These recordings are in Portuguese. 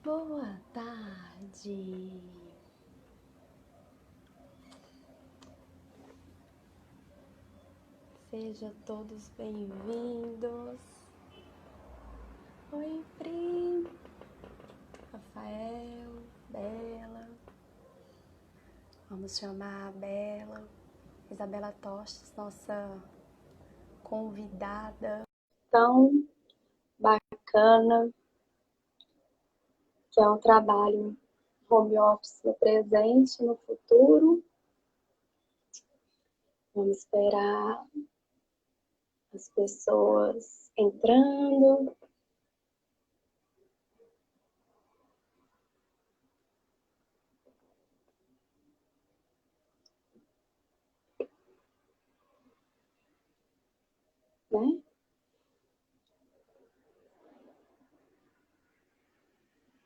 Boa tarde. Sejam todos bem-vindos. Oi, Pri, Rafael, Bela. Vamos chamar a Bela, Isabela Tostes, nossa convidada tão bacana, que é um trabalho home office no presente e no futuro. Vamos esperar as pessoas entrando. Né?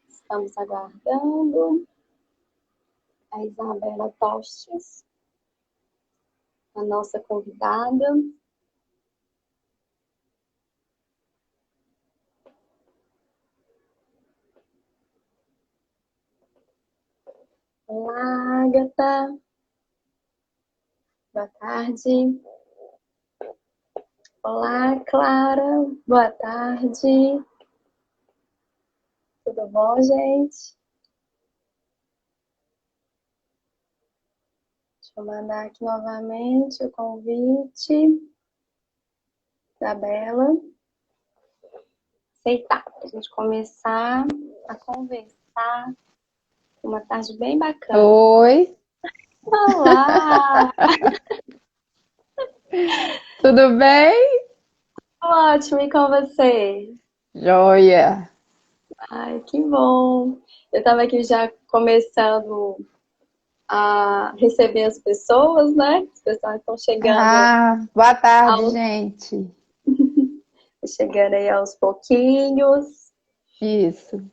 Estamos aguardando a Isabela Tostes, a nossa convidada. Olá, Agatha. Boa tarde. Olá, Clara. Boa tarde. Tudo bom, gente? Deixa eu mandar aqui novamente o convite da Bela. Aceitar, para a gente começar a conversar. Uma tarde bem bacana. Oi, Olá! tudo bem? Ótimo, e com você? Joia. Ai, que bom! Eu estava aqui já começando a receber as pessoas, né? As pessoas estão Boa tarde, aos, gente. chegando aí aos pouquinhos. Isso.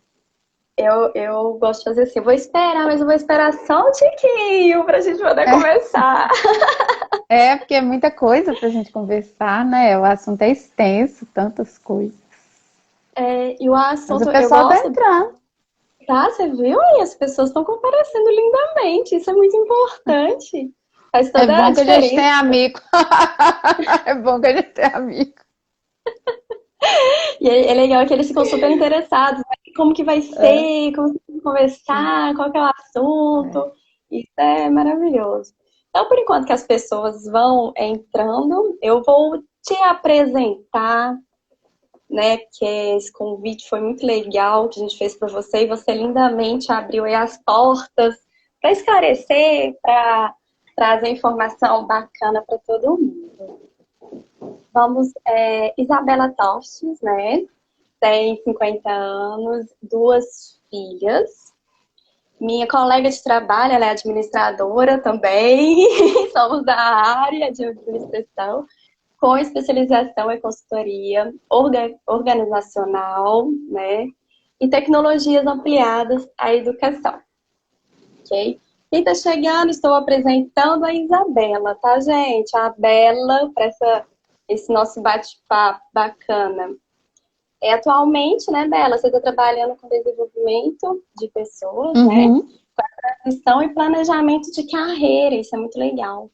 Eu gosto de fazer assim, vou esperar, mas eu vou esperar só um tiquinho para a gente poder começar. Porque é muita coisa para a gente conversar, né? O assunto é extenso, tantas coisas. E o Mas o assunto, eu pessoal tá gosto, entrando. tá? Você viu aí? As pessoas estão comparecendo lindamente, isso é muito importante. Faz É toda a bom que a gente diferença. tem amigo. É bom que a gente tem amigo. E é legal que eles ficam super interessados, né? Como que vai É, ser, como que vamos sim. conversar, qual que é o É. assunto. Isso é maravilhoso. Então, por enquanto que as pessoas vão entrando, eu vou te apresentar, né? Porque esse convite foi muito legal que a gente fez para você e você lindamente abriu aí as portas para esclarecer, para trazer informação bacana para todo mundo. Vamos, Isabela Tostes, né? Tem 50 anos, duas filhas. Minha colega de trabalho, ela é administradora também. Somos da área de administração, com especialização em consultoria organizacional, né? E tecnologias ampliadas à educação, ok? Quem está chegando, estou apresentando a Isabela, tá, gente? A Bela, para esse nosso bate-papo bacana. Atualmente, né, Bela, você está trabalhando com desenvolvimento de pessoas, né? Uhum. Transição e planejamento de carreira, isso é muito legal.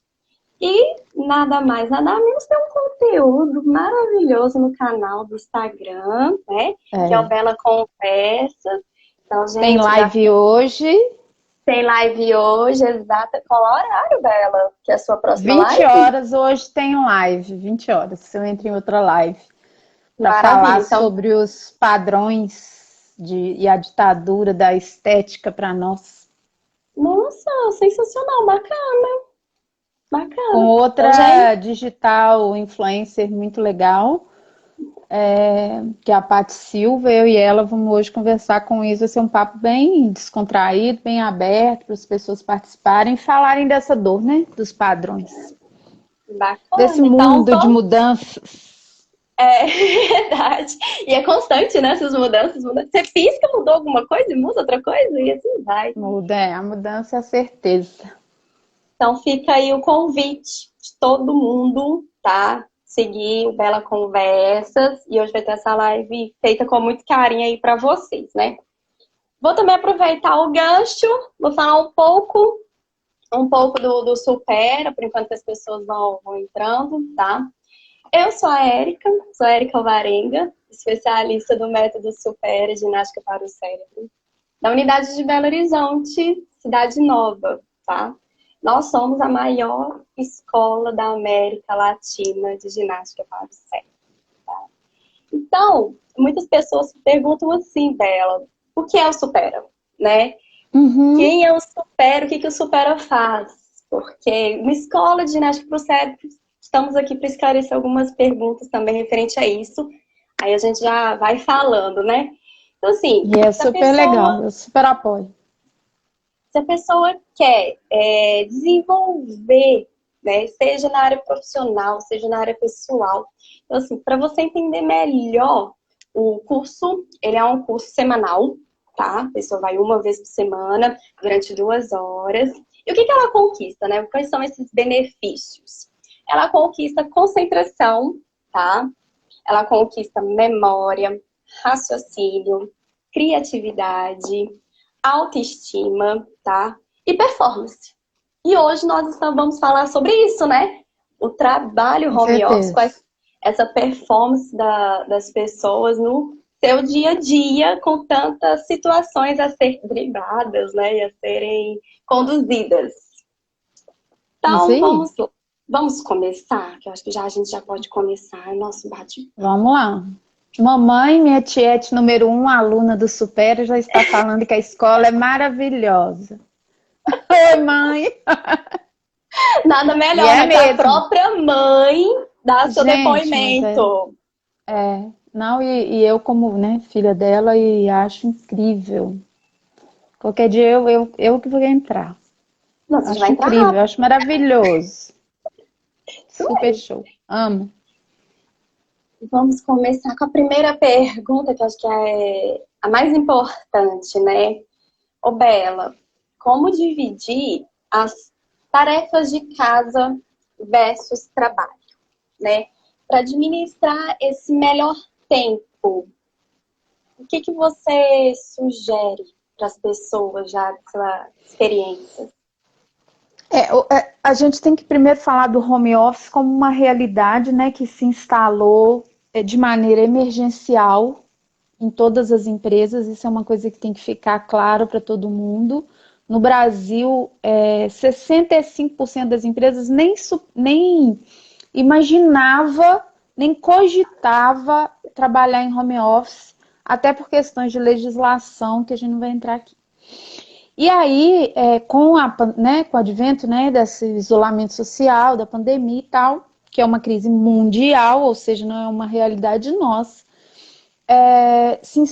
E nada mais, nada menos tem um conteúdo maravilhoso no canal do Instagram, né? Que é o É. Bela Conversas. Então, Tem gente, já live hoje, tem live hoje, exata. Qual horário, Bela? Que é a sua próxima 20 live? horas. Hoje tem live, 20 horas. Eu entro em outra live para Maravilha. falar Então, sobre os padrões e a ditadura da estética para nós, nossa, sensacional, bacana, com bacana. Então, outra gente, digital influencer muito legal, que é a Paty Silva. Eu e ela vamos hoje conversar com isso. Vai ser um papo bem descontraído, bem aberto para as pessoas participarem e falarem dessa dor, né? Dos padrões, desse bacana. Então, mundo de mudanças. é verdade. E é constante, né? Essas mudanças, mudanças. Você pisca, mudou alguma coisa e muda outra coisa, e assim vai. Muda, a mudança é a certeza. Então fica aí o convite de todo mundo, tá? Seguir o Bela Conversas. E hoje vai ter essa live feita com muito carinho aí para vocês, né? Vou também aproveitar o gancho, vou falar um pouco do Supera, por enquanto que as pessoas vão entrando, tá? Eu sou a Érica Alvarenga, especialista do método Supera, ginástica para o cérebro, da unidade de Belo Horizonte, Cidade Nova, tá? Nós somos a maior escola da América Latina de ginástica para o cérebro, tá? Então, muitas pessoas perguntam assim, Bela, o que é o Supera, né? Uhum. Quem é o Supera? O que o Supera faz? Porque uma escola de ginástica para o cérebro, estamos aqui para esclarecer algumas perguntas também referente a isso. Aí a gente já vai falando, né? Então, assim, E é super legal, eu super apoio. se a pessoa quer desenvolver, né, seja na área profissional, seja na área pessoal, então, assim, para você entender melhor, o curso, ele é um curso semanal, tá? A pessoa vai uma vez por semana, durante 2 horas. E o que ela conquista, né? Quais são esses benefícios? Ela conquista concentração, tá? Ela conquista memória, raciocínio, criatividade, autoestima, tá? E performance. E hoje nós vamos falar sobre isso, né? O trabalho Com home office, certeza. essa performance das pessoas no seu dia a dia, com tantas situações a ser dribadas, né? E a serem conduzidas. Isso Então, aí. vamos começar, que eu acho que a gente já pode começar o nosso bate. Vamos lá. Mamãe, minha tiete número 1, aluna do Supera, já está falando que a escola é maravilhosa. Oi, mãe! Nada E melhor, é né? Que a mesmo. própria mãe dar seu Gente, mas depoimento. não, e eu como, né, filha dela, e acho incrível. Qualquer dia eu que vou entrar. Não, você já vai Acho entrar incrível, rápido. acho maravilhoso. Isso Super mesmo. show. Amo. Vamos começar com a primeira pergunta, que eu acho que é a mais importante, né? Ô, Bela, como dividir as tarefas de casa versus trabalho, né? Para administrar esse melhor tempo, o que você sugere para as pessoas já da sua experiência? A gente tem que primeiro falar do home office como uma realidade, né, que se instalou de maneira emergencial em todas as empresas. Isso é uma coisa que tem que ficar claro para todo mundo. No Brasil, 65% das empresas nem imaginava, nem cogitava trabalhar em home office, até por questões de legislação que a gente não vai entrar aqui. E aí, com o advento, né, desse isolamento social, da pandemia e tal, que é uma crise mundial, ou seja, não é uma realidade nossa, em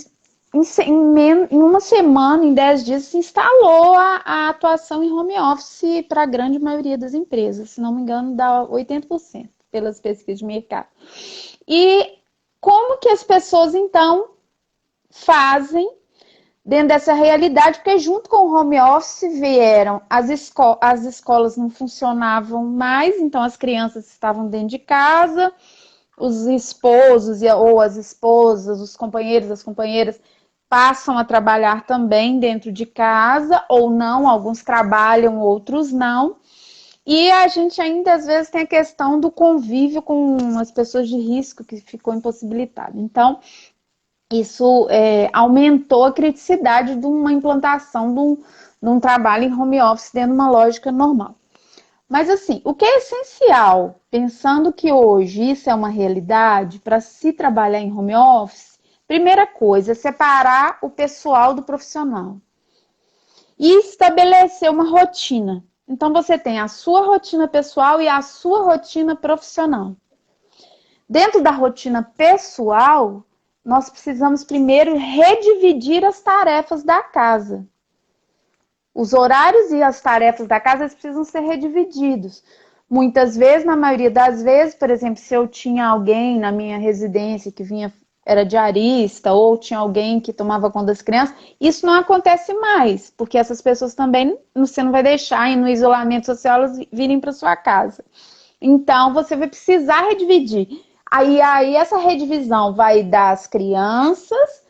uma semana, em 10 dias, se instalou a atuação em home office para a grande maioria das empresas. Se não me engano, dá 80% pelas pesquisas de mercado. E como que as pessoas, então, fazem dentro dessa realidade, porque junto com o home office vieram as escolas não funcionavam mais, então as crianças estavam dentro de casa, os esposos ou as esposas, os companheiros, as companheiras passam a trabalhar também dentro de casa, ou não, alguns trabalham, outros não. E a gente ainda às vezes tem a questão do convívio com as pessoas de risco que ficou impossibilitado. Então, isso aumentou a criticidade de uma implantação de um trabalho em home office dentro de uma lógica normal. Mas assim, o que é essencial, pensando que hoje isso é uma realidade, para se trabalhar em home office, primeira coisa, é separar o pessoal do profissional e estabelecer uma rotina. Então você tem a sua rotina pessoal e a sua rotina profissional. Dentro da rotina pessoal, nós precisamos primeiro redividir as tarefas da casa. Os horários e as tarefas da casa precisam ser redivididos. Muitas vezes, na maioria das vezes, por exemplo, se eu tinha alguém na minha residência que era diarista, ou tinha alguém que tomava conta das crianças, isso não acontece mais, porque essas pessoas também você não vai deixar no isolamento social elas virem para sua casa. Então, você vai precisar redividir. Aí essa redivisão vai das crianças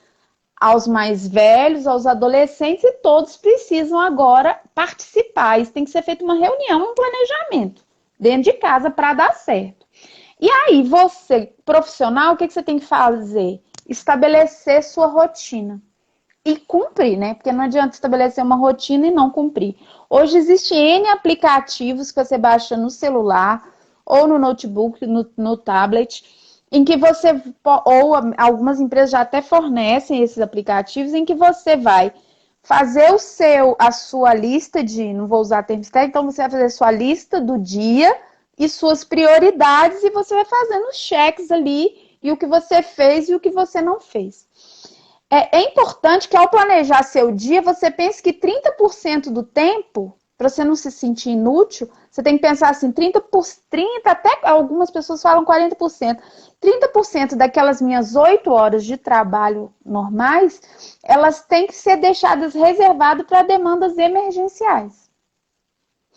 aos mais velhos, aos adolescentes, e todos precisam agora participar. Isso tem que ser feito uma reunião, um planejamento dentro de casa para dar certo. E aí, você, profissional, o que você tem que fazer? Estabelecer sua rotina. E cumprir, né? Porque não adianta estabelecer uma rotina e não cumprir. Hoje existem N aplicativos que você baixa no celular ou no notebook, no tablet, em que você, ou algumas empresas já até fornecem esses aplicativos, em que você vai fazer a sua lista de, não vou usar termos técnicos, então você vai fazer a sua lista do dia e suas prioridades, e você vai fazendo os cheques ali, e o que você fez e o que você não fez. É importante que ao planejar seu dia, você pense que 30% do tempo, para você não se sentir inútil, você tem que pensar assim, 30, até algumas pessoas falam 40%. 30% daquelas minhas 8 horas de trabalho normais, elas têm que ser deixadas reservadas para demandas emergenciais.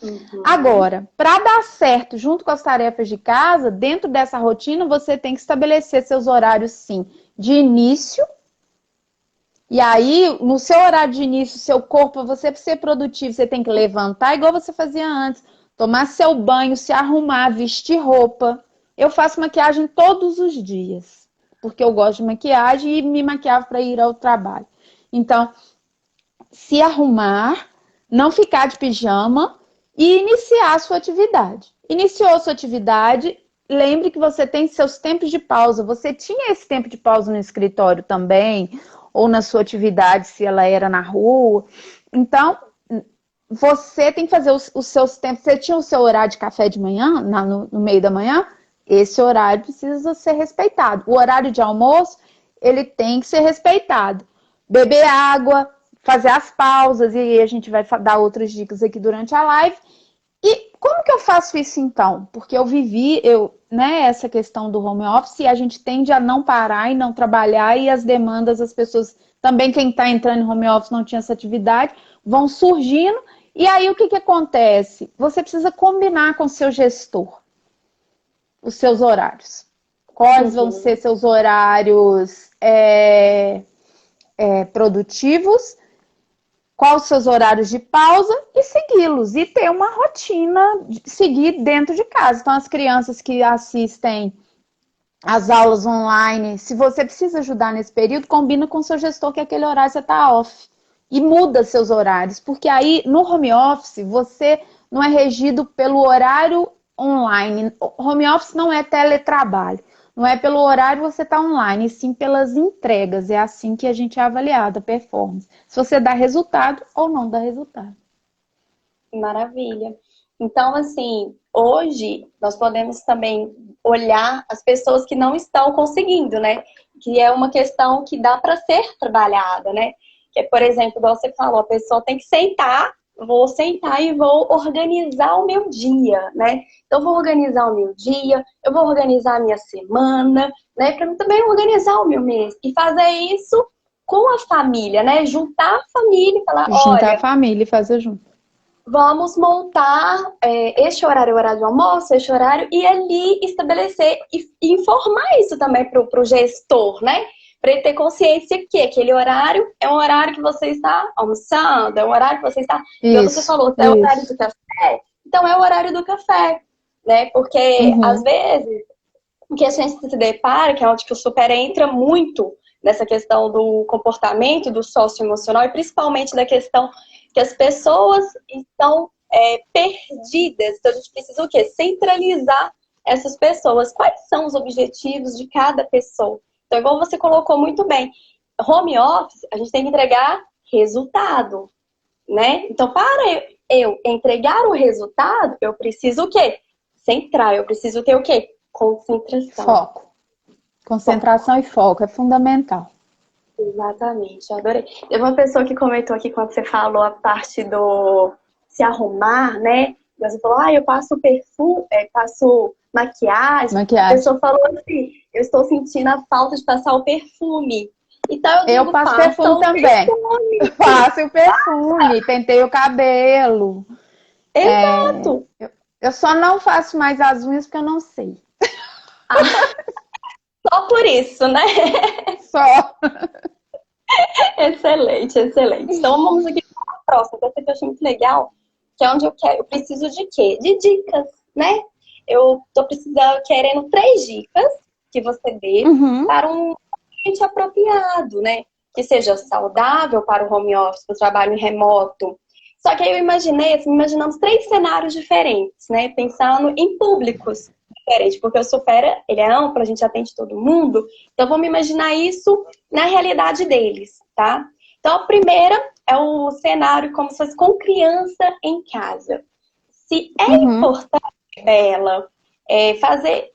Uhum. Agora, para dar certo junto com as tarefas de casa, dentro dessa rotina, você tem que estabelecer seus horários, sim, de início. E aí, no seu horário de início, seu corpo, você para ser produtivo, você tem que levantar igual você fazia antes, tomar seu banho, se arrumar, vestir roupa. Eu faço maquiagem todos os dias, porque eu gosto de maquiagem e me maquiava para ir ao trabalho. Então, se arrumar, não ficar de pijama e iniciar a sua atividade. Iniciou a sua atividade, lembre que você tem seus tempos de pausa. Você tinha esse tempo de pausa no escritório também, ou na sua atividade, se ela era na rua. Então, você tem que fazer os seus tempos. Você tinha o seu horário de café de manhã, no meio da manhã? Esse horário precisa ser respeitado. O horário de almoço, ele tem que ser respeitado. Beber água, fazer as pausas, e aí a gente vai dar outras dicas aqui durante a live. E como que eu faço isso então? Porque eu vivi, né, essa questão do home office, e a gente tende a não parar e não trabalhar, e as demandas, as pessoas, também quem está entrando em home office não tinha essa atividade, vão surgindo, e aí o que acontece? Você precisa combinar com o seu gestor os seus horários. Quais vão ser seus horários produtivos, quais os seus horários de pausa e segui-los. E ter uma rotina, seguir dentro de casa. Então, as crianças que assistem às aulas online, se você precisa ajudar nesse período, combina com o seu gestor que aquele horário você está off. E muda seus horários. Porque aí, no home office, você não é regido pelo horário online. Home office não é teletrabalho. Não é pelo horário você está online, e sim pelas entregas. É assim que a gente é avaliado, a performance. Se você dá resultado ou não dá resultado. Maravilha. Então, assim, hoje nós podemos também olhar as pessoas que não estão conseguindo, né? Que é uma questão que dá para ser trabalhada, né? Que é, por exemplo, igual você falou, a pessoa tem que sentar, vou sentar e vou organizar o meu dia, né? Então, vou organizar o meu dia, eu vou organizar a minha semana, né? Para também organizar o meu mês. E fazer isso com a família, né? Juntar a família e falar, Juntar a família e fazer junto. Vamos montar este horário é o horário de almoço, este horário, e ali estabelecer e informar isso também para o gestor, né? Para ele ter consciência que aquele horário é um horário que você está almoçando, é um horário que você está... Como você falou, é o horário do café, então é o horário do café, né? Porque, às vezes, o que a gente se depara, que é onde que o super entra muito nessa questão do comportamento, do socioemocional, e principalmente da questão que as pessoas estão perdidas. Então, a gente precisa o quê? Centralizar essas pessoas. Quais são os objetivos de cada pessoa? Então, igual você colocou muito bem, home office, a gente tem que entregar resultado, né? Então, para eu entregar o resultado, eu preciso o quê? Centrar. Eu preciso ter o quê? Concentração. Foco. Concentração e foco é fundamental. Exatamente, eu adorei. Teve uma pessoa que comentou aqui quando você falou a parte do se arrumar, né? Você falou, eu passo perfume, passo maquiagem. A pessoa falou assim, eu estou sentindo a falta de passar o perfume. Então eu passo perfume também. Eu passo o perfume, pentei o cabelo. Exato. Eu só não faço mais as unhas porque eu não sei. Só por isso, né? Só. Excelente, excelente. Então vamos aqui para a próxima, que essa aqui eu achei muito legal, que é onde eu preciso de quê? De dicas, né? Eu tô precisando, querendo 3 dicas que você dê Uhum, para um ambiente apropriado, né? Que seja saudável para o home office, para o trabalho remoto. Só que aí eu imaginei, assim, imaginamos 3 cenários diferentes, né? Pensando em públicos diferentes, porque o Supera, ele é amplo, a gente atende todo mundo, então vamos imaginar isso na realidade deles, tá? Então a primeira é o cenário como se fosse com criança em casa. Se é uhum. importante dela fazer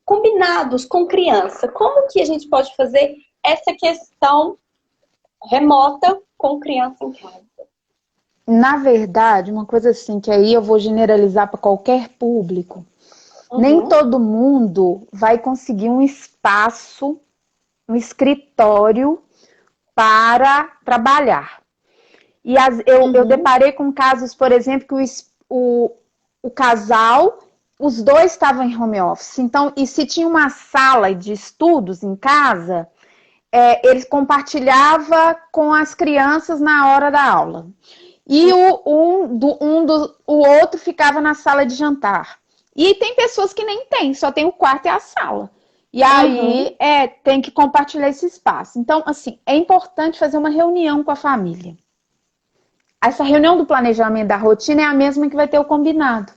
combinados com criança, como que a gente pode fazer essa questão remota com criança em casa? Na verdade, uma coisa assim, que aí eu vou generalizar para qualquer público, nem Uhum, todo mundo vai conseguir um espaço, um escritório para trabalhar. E eu uhum, deparei com casos, por exemplo, que o casal, os dois estavam em home office. Então, e se tinha uma sala de estudos em casa, eles compartilhava com as crianças na hora da aula. E o outro ficava na sala de jantar. E tem pessoas que nem tem, só tem o quarto e a sala. E uhum, aí tem que compartilhar esse espaço. Então, assim, é importante fazer uma reunião com a família. Essa reunião do planejamento da rotina é a mesma que vai ter o combinado.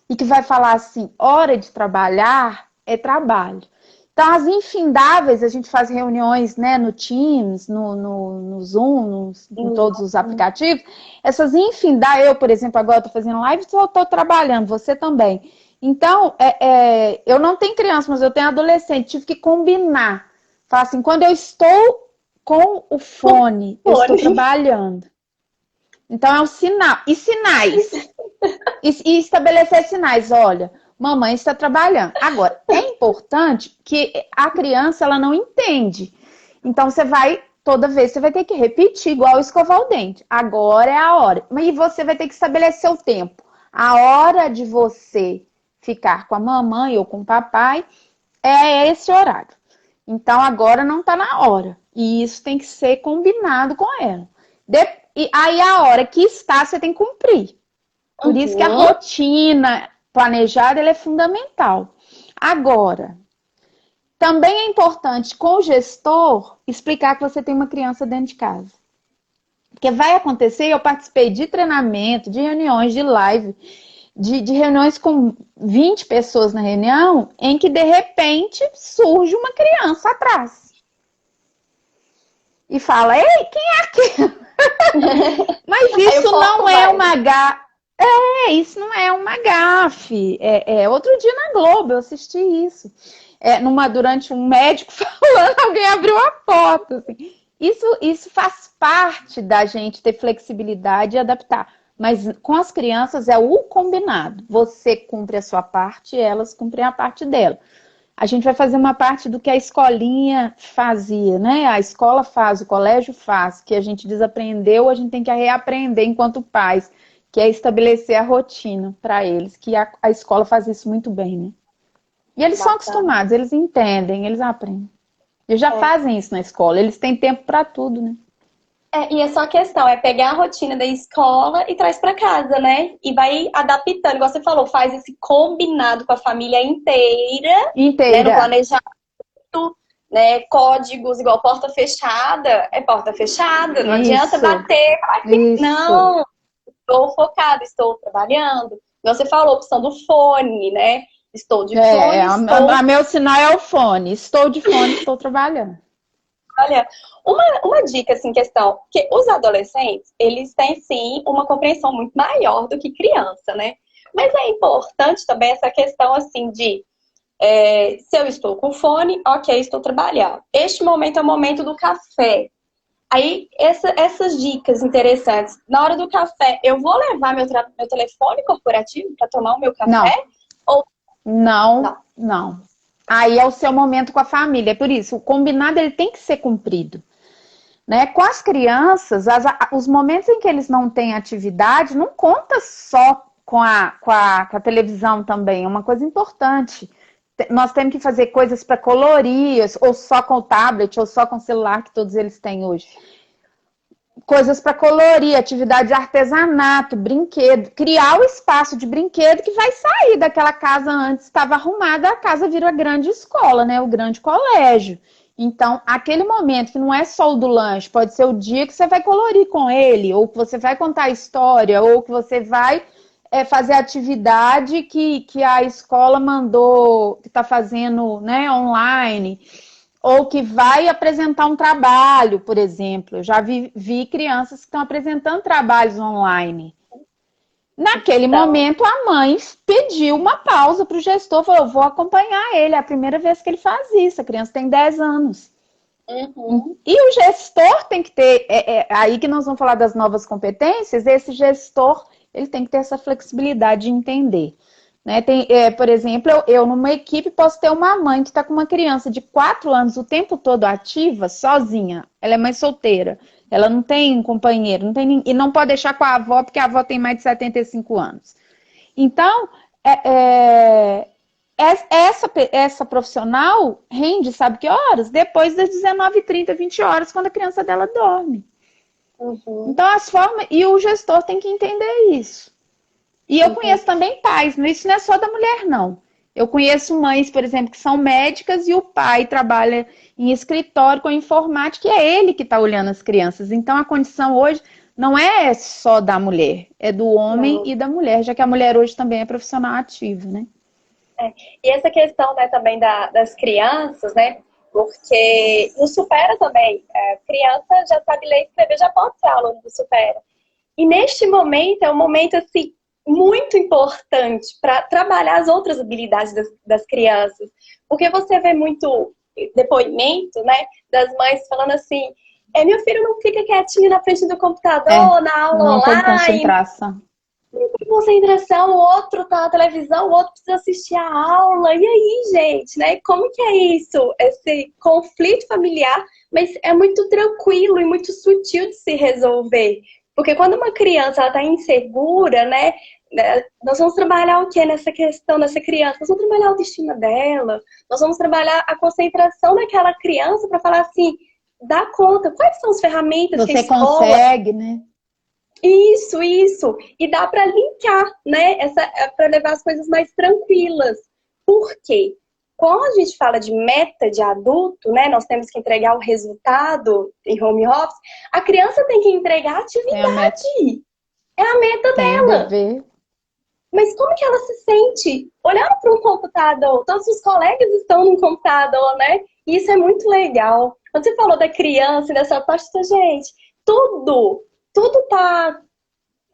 E que vai falar assim, hora de trabalhar é trabalho. Então, as infindáveis, a gente faz reuniões, né, no Teams, no Zoom, em todos os uhum. aplicativos. Essas infindáveis, eu, por exemplo, agora estou fazendo live, estou trabalhando, você também. Então, eu não tenho criança, mas eu tenho adolescente, tive que combinar. Falar assim, quando eu estou com o fone, eu estou Fone. trabalhando. Então é um sinal. E sinais. E estabelecer sinais. Olha, mamãe está trabalhando. Agora, é importante que a criança ela não entende. Então você vai, toda vez, você vai ter que repetir, igual escovar o dente. Agora é a hora. E você vai ter que estabelecer o tempo. A hora de você ficar com a mamãe ou com o papai é esse horário. Então agora não está na hora. E isso tem que ser combinado com ela. E aí a hora que está, você tem que cumprir. Por isso que a Uhum, rotina planejada ela é fundamental. Agora, também é importante com o gestor explicar que você tem uma criança dentro de casa. Porque vai acontecer, eu participei de treinamento, de reuniões, de live, de reuniões com 20 pessoas na reunião, em que de repente surge uma criança atrás. E fala, ei, quem é aquele? Mas aí o isso não foco é vai. uma isso não é uma gafe. Outro dia na Globo eu assisti isso. Durante um médico falando, alguém abriu a porta. Assim. Isso faz parte da gente ter flexibilidade e adaptar. Mas com as crianças é o combinado. Você cumpre a sua parte e elas cumprem a parte dela. A gente vai fazer uma parte do que a escolinha fazia, né? A escola faz, o colégio faz, que a gente desaprendeu, a gente tem que reaprender enquanto pais, que é estabelecer a rotina para eles, que a escola faz isso muito bem, né? E eles são Bacana. acostumados, eles entendem, eles aprendem. Eles já É. fazem isso na escola, eles têm tempo para tudo, né? E é só a questão, é pegar a rotina da escola e traz para casa, né? E vai adaptando, igual você falou, faz esse combinado com a família inteira, né? No Inteira. planejamento, né? Códigos, igual porta fechada, é porta fechada. Não adianta Isso, bater, falar que isso. não, estou focada, estou trabalhando. Igual você falou, a opção do fone, né? Estou de É, fone, estou. a meu sinal é o fone. Estou de fone, estou trabalhando. Olha, uma dica, assim, questão, que os adolescentes, eles têm, sim, uma compreensão muito maior do que criança, né? Mas é importante também essa questão, assim, de se eu estou com fone, ok, estou trabalhando. Este momento é o momento do café. Aí, essas dicas interessantes. Na hora do café, eu vou levar meu telefone corporativo para tomar o meu Não, café? Ou não, não? não. Aí é o seu momento com a família. É por isso, o combinado ele tem que ser cumprido. Né? Com as crianças, os momentos em que eles não têm atividade, não conta só com a televisão também, é uma coisa importante. Nós temos que fazer coisas para colorir, ou só com o tablet, ou só com o celular que todos eles têm hoje. coisas para colorir, atividade de artesanato, brinquedo, criar o espaço de brinquedo que vai sair daquela casa antes estava arrumada, a casa vira grande escola, né? O grande colégio. Então, aquele momento que não é só o do lanche, pode ser o dia que você vai colorir com ele, ou que você vai contar a história, ou que você vai fazer atividade que a escola mandou, que está fazendo, né, online, ou que vai apresentar um trabalho, por exemplo. Eu já vi crianças que estão apresentando trabalhos online. Naquele Então, momento, a mãe pediu uma pausa para o gestor, falou, eu vou acompanhar ele, é a primeira vez que ele faz isso, a criança tem 10 anos. E o gestor tem que ter, aí que nós vamos falar das novas competências, esse gestor, ele tem que ter essa flexibilidade de entender. Né? Por exemplo, eu numa equipe posso ter uma mãe que está com uma criança de 4 anos o tempo todo ativa, sozinha, ela é mãe solteira, ela não tem um companheiro, não tem, e não pode deixar com a avó, porque a avó tem mais de 75 anos. Então, essa profissional rende, sabe que horas? Depois das 19h30, 20 horas, quando a criança dela dorme. Então, as formas. E o gestor tem que entender isso. E eu conheço também pais, mas isso não é só da mulher, não. Eu conheço mães, por exemplo, que são médicas e o pai trabalha em escritório com informática e é ele que está olhando as crianças. Então, a condição hoje não é só da mulher, é do homem e da mulher, já que a mulher hoje também é profissional ativa, né? E essa questão, né, também das crianças, né? Porque no Supera também, criança já sabe ler e escrever, já pode ser aluno do Supera. E neste momento, é um momento, assim, muito importante para trabalhar as outras habilidades das crianças. Porque você vê muito depoimento, né, das mães falando assim, meu filho não fica quietinho na frente do computador, na aula não online. tem concentração. Não tem concentração, o outro tá na televisão, o outro precisa assistir a aula. E aí, gente, né? Como que é isso? Esse conflito familiar, mas é muito tranquilo e muito sutil de se resolver. Porque quando uma criança ela tá insegura, né? Nós vamos trabalhar o que nessa questão dessa criança? Nós vamos trabalhar a autoestima dela, nós vamos trabalhar a concentração daquela criança para falar assim, dá conta, quais são as ferramentas que a escola... consegue, né? Isso. E dá para linkar, né? Para levar as coisas mais tranquilas. Por quê? Quando a gente fala de meta de adulto, né? Nós temos que entregar o resultado em home office. A criança tem que entregar a atividade. É a meta dela. Dever. Mas como que ela se sente olhando para um computador? Todos os colegas estão num computador, né? E isso é muito legal. Quando você falou da criança e dessa parte, gente, tudo tá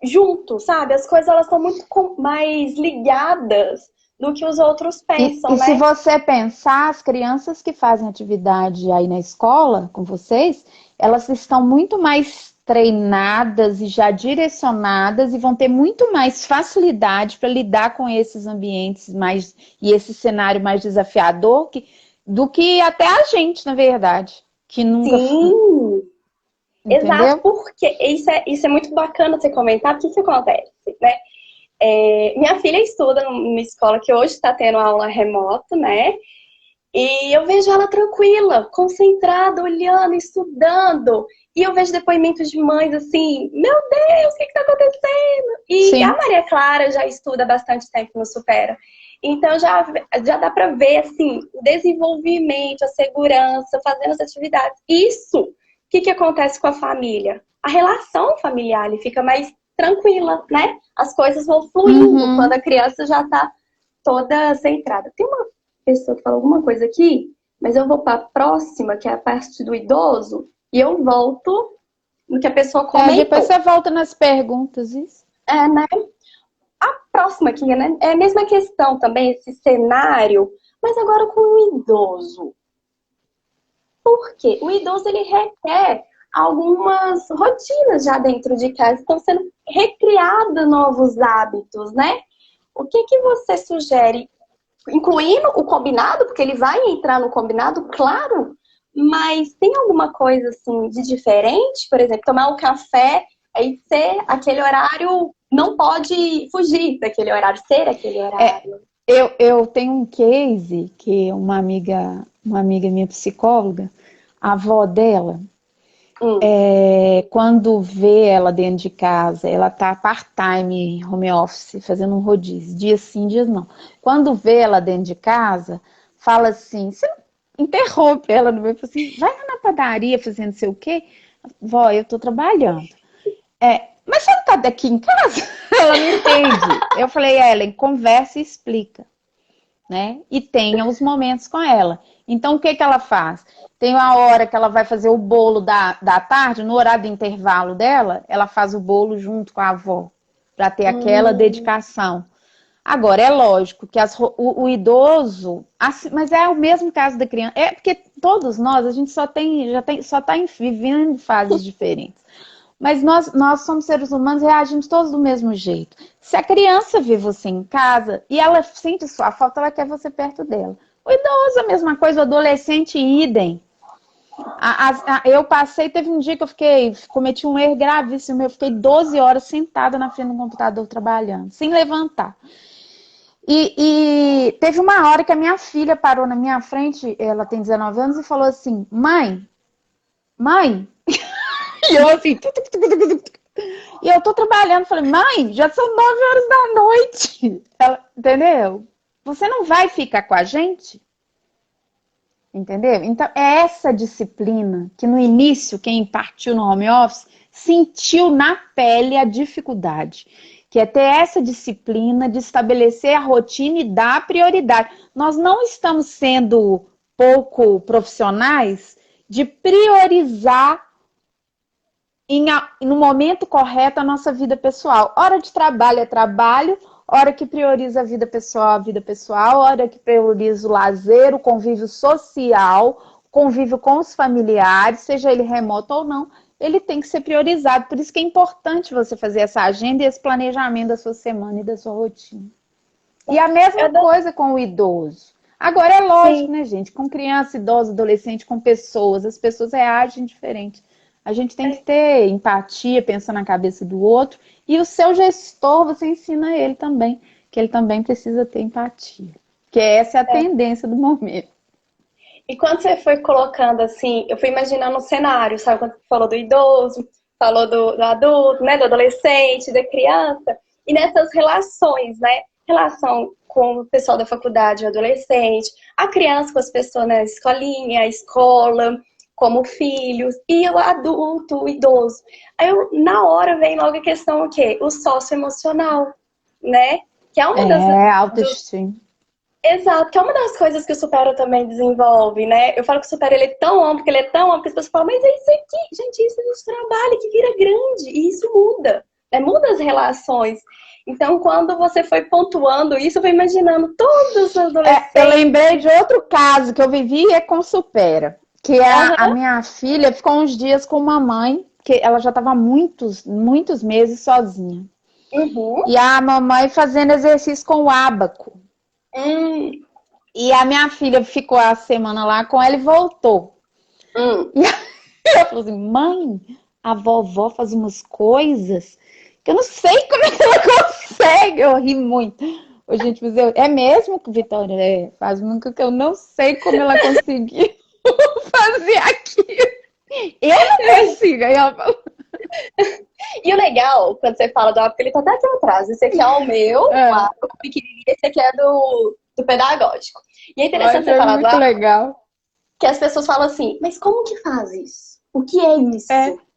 junto, sabe? As coisas elas estão muito mais ligadas do que os outros pensam, né? E se você pensar, as crianças que fazem atividade aí na escola com vocês, elas estão muito mais treinadas e já direcionadas e vão ter muito mais facilidade para lidar com esses ambientes mais e esse cenário mais desafiador do que até a gente, na verdade, que nunca. Sim. Entendeu? Exato, porque isso é muito bacana você comentar, porque o que acontece, né? Minha filha estuda numa escola que hoje está tendo aula remota, né? E eu vejo ela tranquila, concentrada, olhando, estudando. E eu vejo depoimentos de mães assim, meu Deus, o que está acontecendo? E Sim. a Maria Clara já estuda há bastante tempo no Supera. Então já dá para ver assim, o desenvolvimento, a segurança, fazendo as atividades. Isso, o que acontece com a família? A relação familiar ele fica mais tranquila, né? As coisas vão fluindo quando a criança já está toda centrada. Tem uma pessoa que falou alguma coisa aqui, mas eu vou para a próxima, que é a parte do idoso, e eu volto no que a pessoa comentou. Depois você volta nas perguntas, isso? Né? A próxima aqui, né? É a mesma questão também, esse cenário, mas agora com o idoso. Por quê? O idoso, ele requer algumas rotinas já dentro de casa, estão sendo recriados novos hábitos, né? O que você sugere? Incluindo o combinado, porque ele vai entrar no combinado, claro, mas tem alguma coisa assim de diferente? Por exemplo, tomar um café, aí ser aquele horário, não pode fugir daquele horário, ser aquele horário. Eu tenho um case que uma amiga minha psicóloga, a avó dela, Hum. Quando vê ela dentro de casa, ela tá part-time, home office, fazendo um rodízio, dia sim, dia não. Quando vê ela dentro de casa, fala assim, você interrompe ela no meio, fala assim, vai lá na padaria fazendo sei o quê? Vó, eu tô trabalhando. Mas você não tá daqui em casa? Ela não entende. Eu falei, Ellen, conversa e explica, né? E tenha os momentos com ela. Então, o que que ela faz? Tem uma hora que ela vai fazer o bolo da tarde, no horário do intervalo dela, ela faz o bolo junto com a avó, para ter aquela Hum. dedicação. Agora, é lógico que o idoso, assim, mas é o mesmo caso da criança, é porque todos nós, a gente só está vivendo fases diferentes. Mas nós somos seres humanos e reagimos todos do mesmo jeito. Se a criança vê você em casa e ela sente sua falta, ela quer você perto dela. O idoso, a mesma coisa, o adolescente, idem. Eu passei, teve um dia que cometi um erro gravíssimo, eu fiquei 12 horas sentada na frente do computador trabalhando, sem levantar. E teve uma hora que a minha filha parou na minha frente, ela tem 19 anos, e falou assim, mãe, e eu assim, e eu tô trabalhando, falei, mãe, já são 9 horas da noite. Ela, entendeu? Você não vai ficar com a gente? Entendeu? Então, é essa disciplina que no início, quem impartiu no home office, sentiu na pele a dificuldade. Que é ter essa disciplina de estabelecer a rotina e dar prioridade. Nós não estamos sendo pouco profissionais de priorizar no momento correto a nossa vida pessoal. Hora de trabalho é trabalho, hora que prioriza a vida pessoal, hora que prioriza o lazer, o convívio social, o convívio com os familiares, seja ele remoto ou não, ele tem que ser priorizado. Por isso que é importante você fazer essa agenda e esse planejamento da sua semana e da sua rotina. E a mesma coisa com o idoso. Agora é lógico, Sim. né, gente? Com criança, idoso, adolescente, com pessoas, as pessoas reagem diferente. A gente tem que ter empatia, pensar na cabeça do outro. E o seu gestor, você ensina ele também, que ele também precisa ter empatia. Que essa é a tendência do momento. E quando você foi colocando assim, eu fui imaginando um cenário, sabe? Quando você falou do idoso, falou do adulto, né? Do adolescente, da criança. E nessas relações, né? Relação com o pessoal da faculdade, o adolescente, a criança com as pessoas na escolinha, a escola, como filhos, e o adulto, o idoso. Aí na hora vem logo a questão o quê? O socioemocional, né? Que é uma Autoestima. Exato, que é uma das coisas que o Supera também desenvolve, né? Eu falo que o Supera ele é tão amplo, que ele é tão amplo, que as pessoas falam, mas é isso aqui, gente, isso a gente trabalha, que vira grande, e isso muda, né? Muda as relações. Então, quando você foi pontuando isso, eu fui imaginando todos os adolescentes. Eu lembrei de outro caso que eu vivi com Supera, que é a Aham. minha filha ficou uns dias com uma mãe, que ela já estava muitos meses sozinha. Uhum. E a mamãe fazendo exercício com o ábaco. Hum. E a minha filha ficou a semana lá com ela e voltou. Hum. E ela falou assim, mãe, a vovó faz umas coisas que eu não sei como é que ela consegue. Eu ri muito. Ô, gente, mas é mesmo, Vitória? Faz muito que eu não sei como ela conseguiu fazer aquilo. Eu não consigo. Aí ela falou, E o legal, quando você fala do hábito, ele tá até aqui atrás. Esse aqui é o meu, o hábito pequenininho, esse aqui é do pedagógico. E é interessante você é falar do muito hábito, legal. que as pessoas falam assim, mas como que faz isso? O que é isso?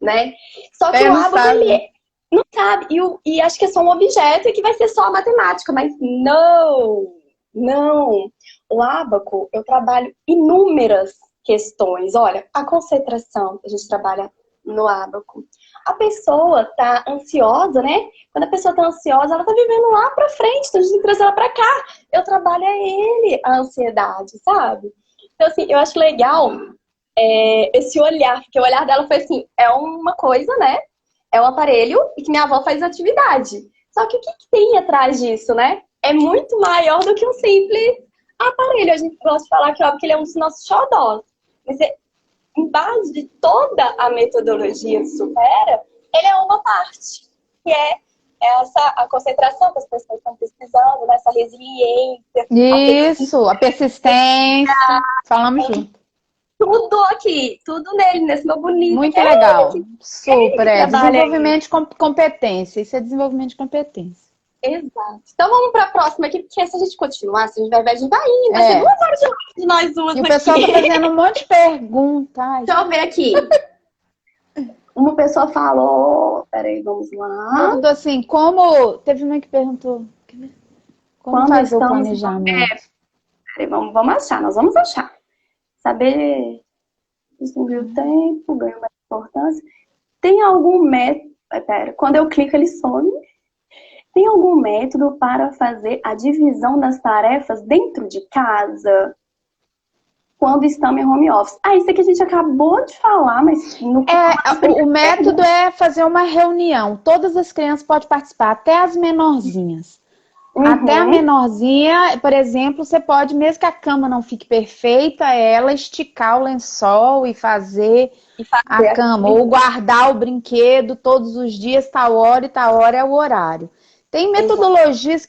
Né? Só que o Não hábito, sabe. não sabe. E acho que é só um objeto e que vai ser só a matemática. Mas não, não. O ábaco, eu trabalho inúmeras questões. Olha, a concentração, a gente trabalha no ábaco. A pessoa tá ansiosa, né? Quando a pessoa tá ansiosa, ela tá vivendo lá pra frente, então a gente tem que trazer ela pra cá. Eu trabalho a ansiedade, sabe? Então, assim, eu acho legal esse olhar, porque o olhar dela foi assim, é uma coisa, né? É um aparelho e que minha avó faz atividade. Só que o que tem atrás disso, né? É muito maior do que um simples aparelho. A gente gosta de falar que, óbvio, que ele é um dos nossos xodós. Mas em base de toda a metodologia do Supera, ele é uma parte, que é a concentração que as pessoas estão pesquisando, né? Essa resiliência, Isso, a persistência. Falamos junto. tudo aqui, tudo nele, nesse meu bonito. Muito É ele legal. que, é ele Super, que trabalha aí. desenvolvimento de competência. Isso é desenvolvimento de competência. Exato. Então vamos para a próxima aqui, porque se a gente continuar, se a gente vai indo, vai ser É. 2 horas de live de nós duas E o pessoal tá aqui. fazendo um monte de perguntas. Ai, Deixa eu ver aqui. Uma pessoa falou. Peraí, vamos lá. perguntou assim, como. Teve uma que perguntou. Como Quando fazer o estamos. planejamento? Peraí, vamos achar, nós vamos achar. Saber distinguir o tempo, ganha mais importância. Tem algum método. Pera, quando eu clico, ele some. Tem algum método para fazer a divisão das tarefas dentro de casa? Quando estamos em home office. Ah, isso aqui a gente acabou de falar, mas no O método é fazer uma reunião. Todas as crianças podem participar, até as menorzinhas. Até a menorzinha, por exemplo, você pode, mesmo que a cama não fique perfeita, ela esticar o lençol e fazer a cama. Ou guardar o brinquedo todos os dias, tal hora e tal hora é o horário. Tem metodologias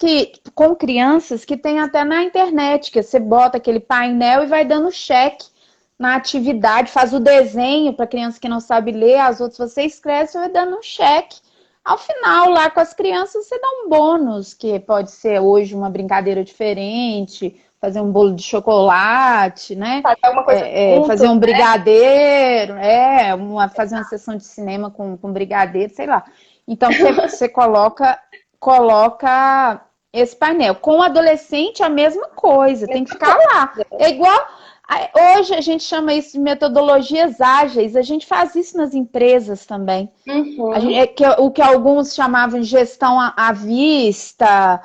com crianças que tem até na internet, que você bota aquele painel e vai dando check na atividade, faz o desenho para criança que não sabe ler, as outras você escreve, você vai dando um check. Ao final, lá com as crianças, você dá um bônus, que pode ser hoje uma brincadeira diferente, fazer um bolo de chocolate, né? Fazer alguma coisa junto, fazer um né? brigadeiro, fazer uma sessão de cinema com brigadeiro, sei lá. Então, você coloca esse painel. Com o adolescente, a mesma coisa, tem que ficar lá. É igual. Hoje a gente chama isso de metodologias ágeis, a gente faz isso nas empresas também. O que alguns chamavam de gestão à vista,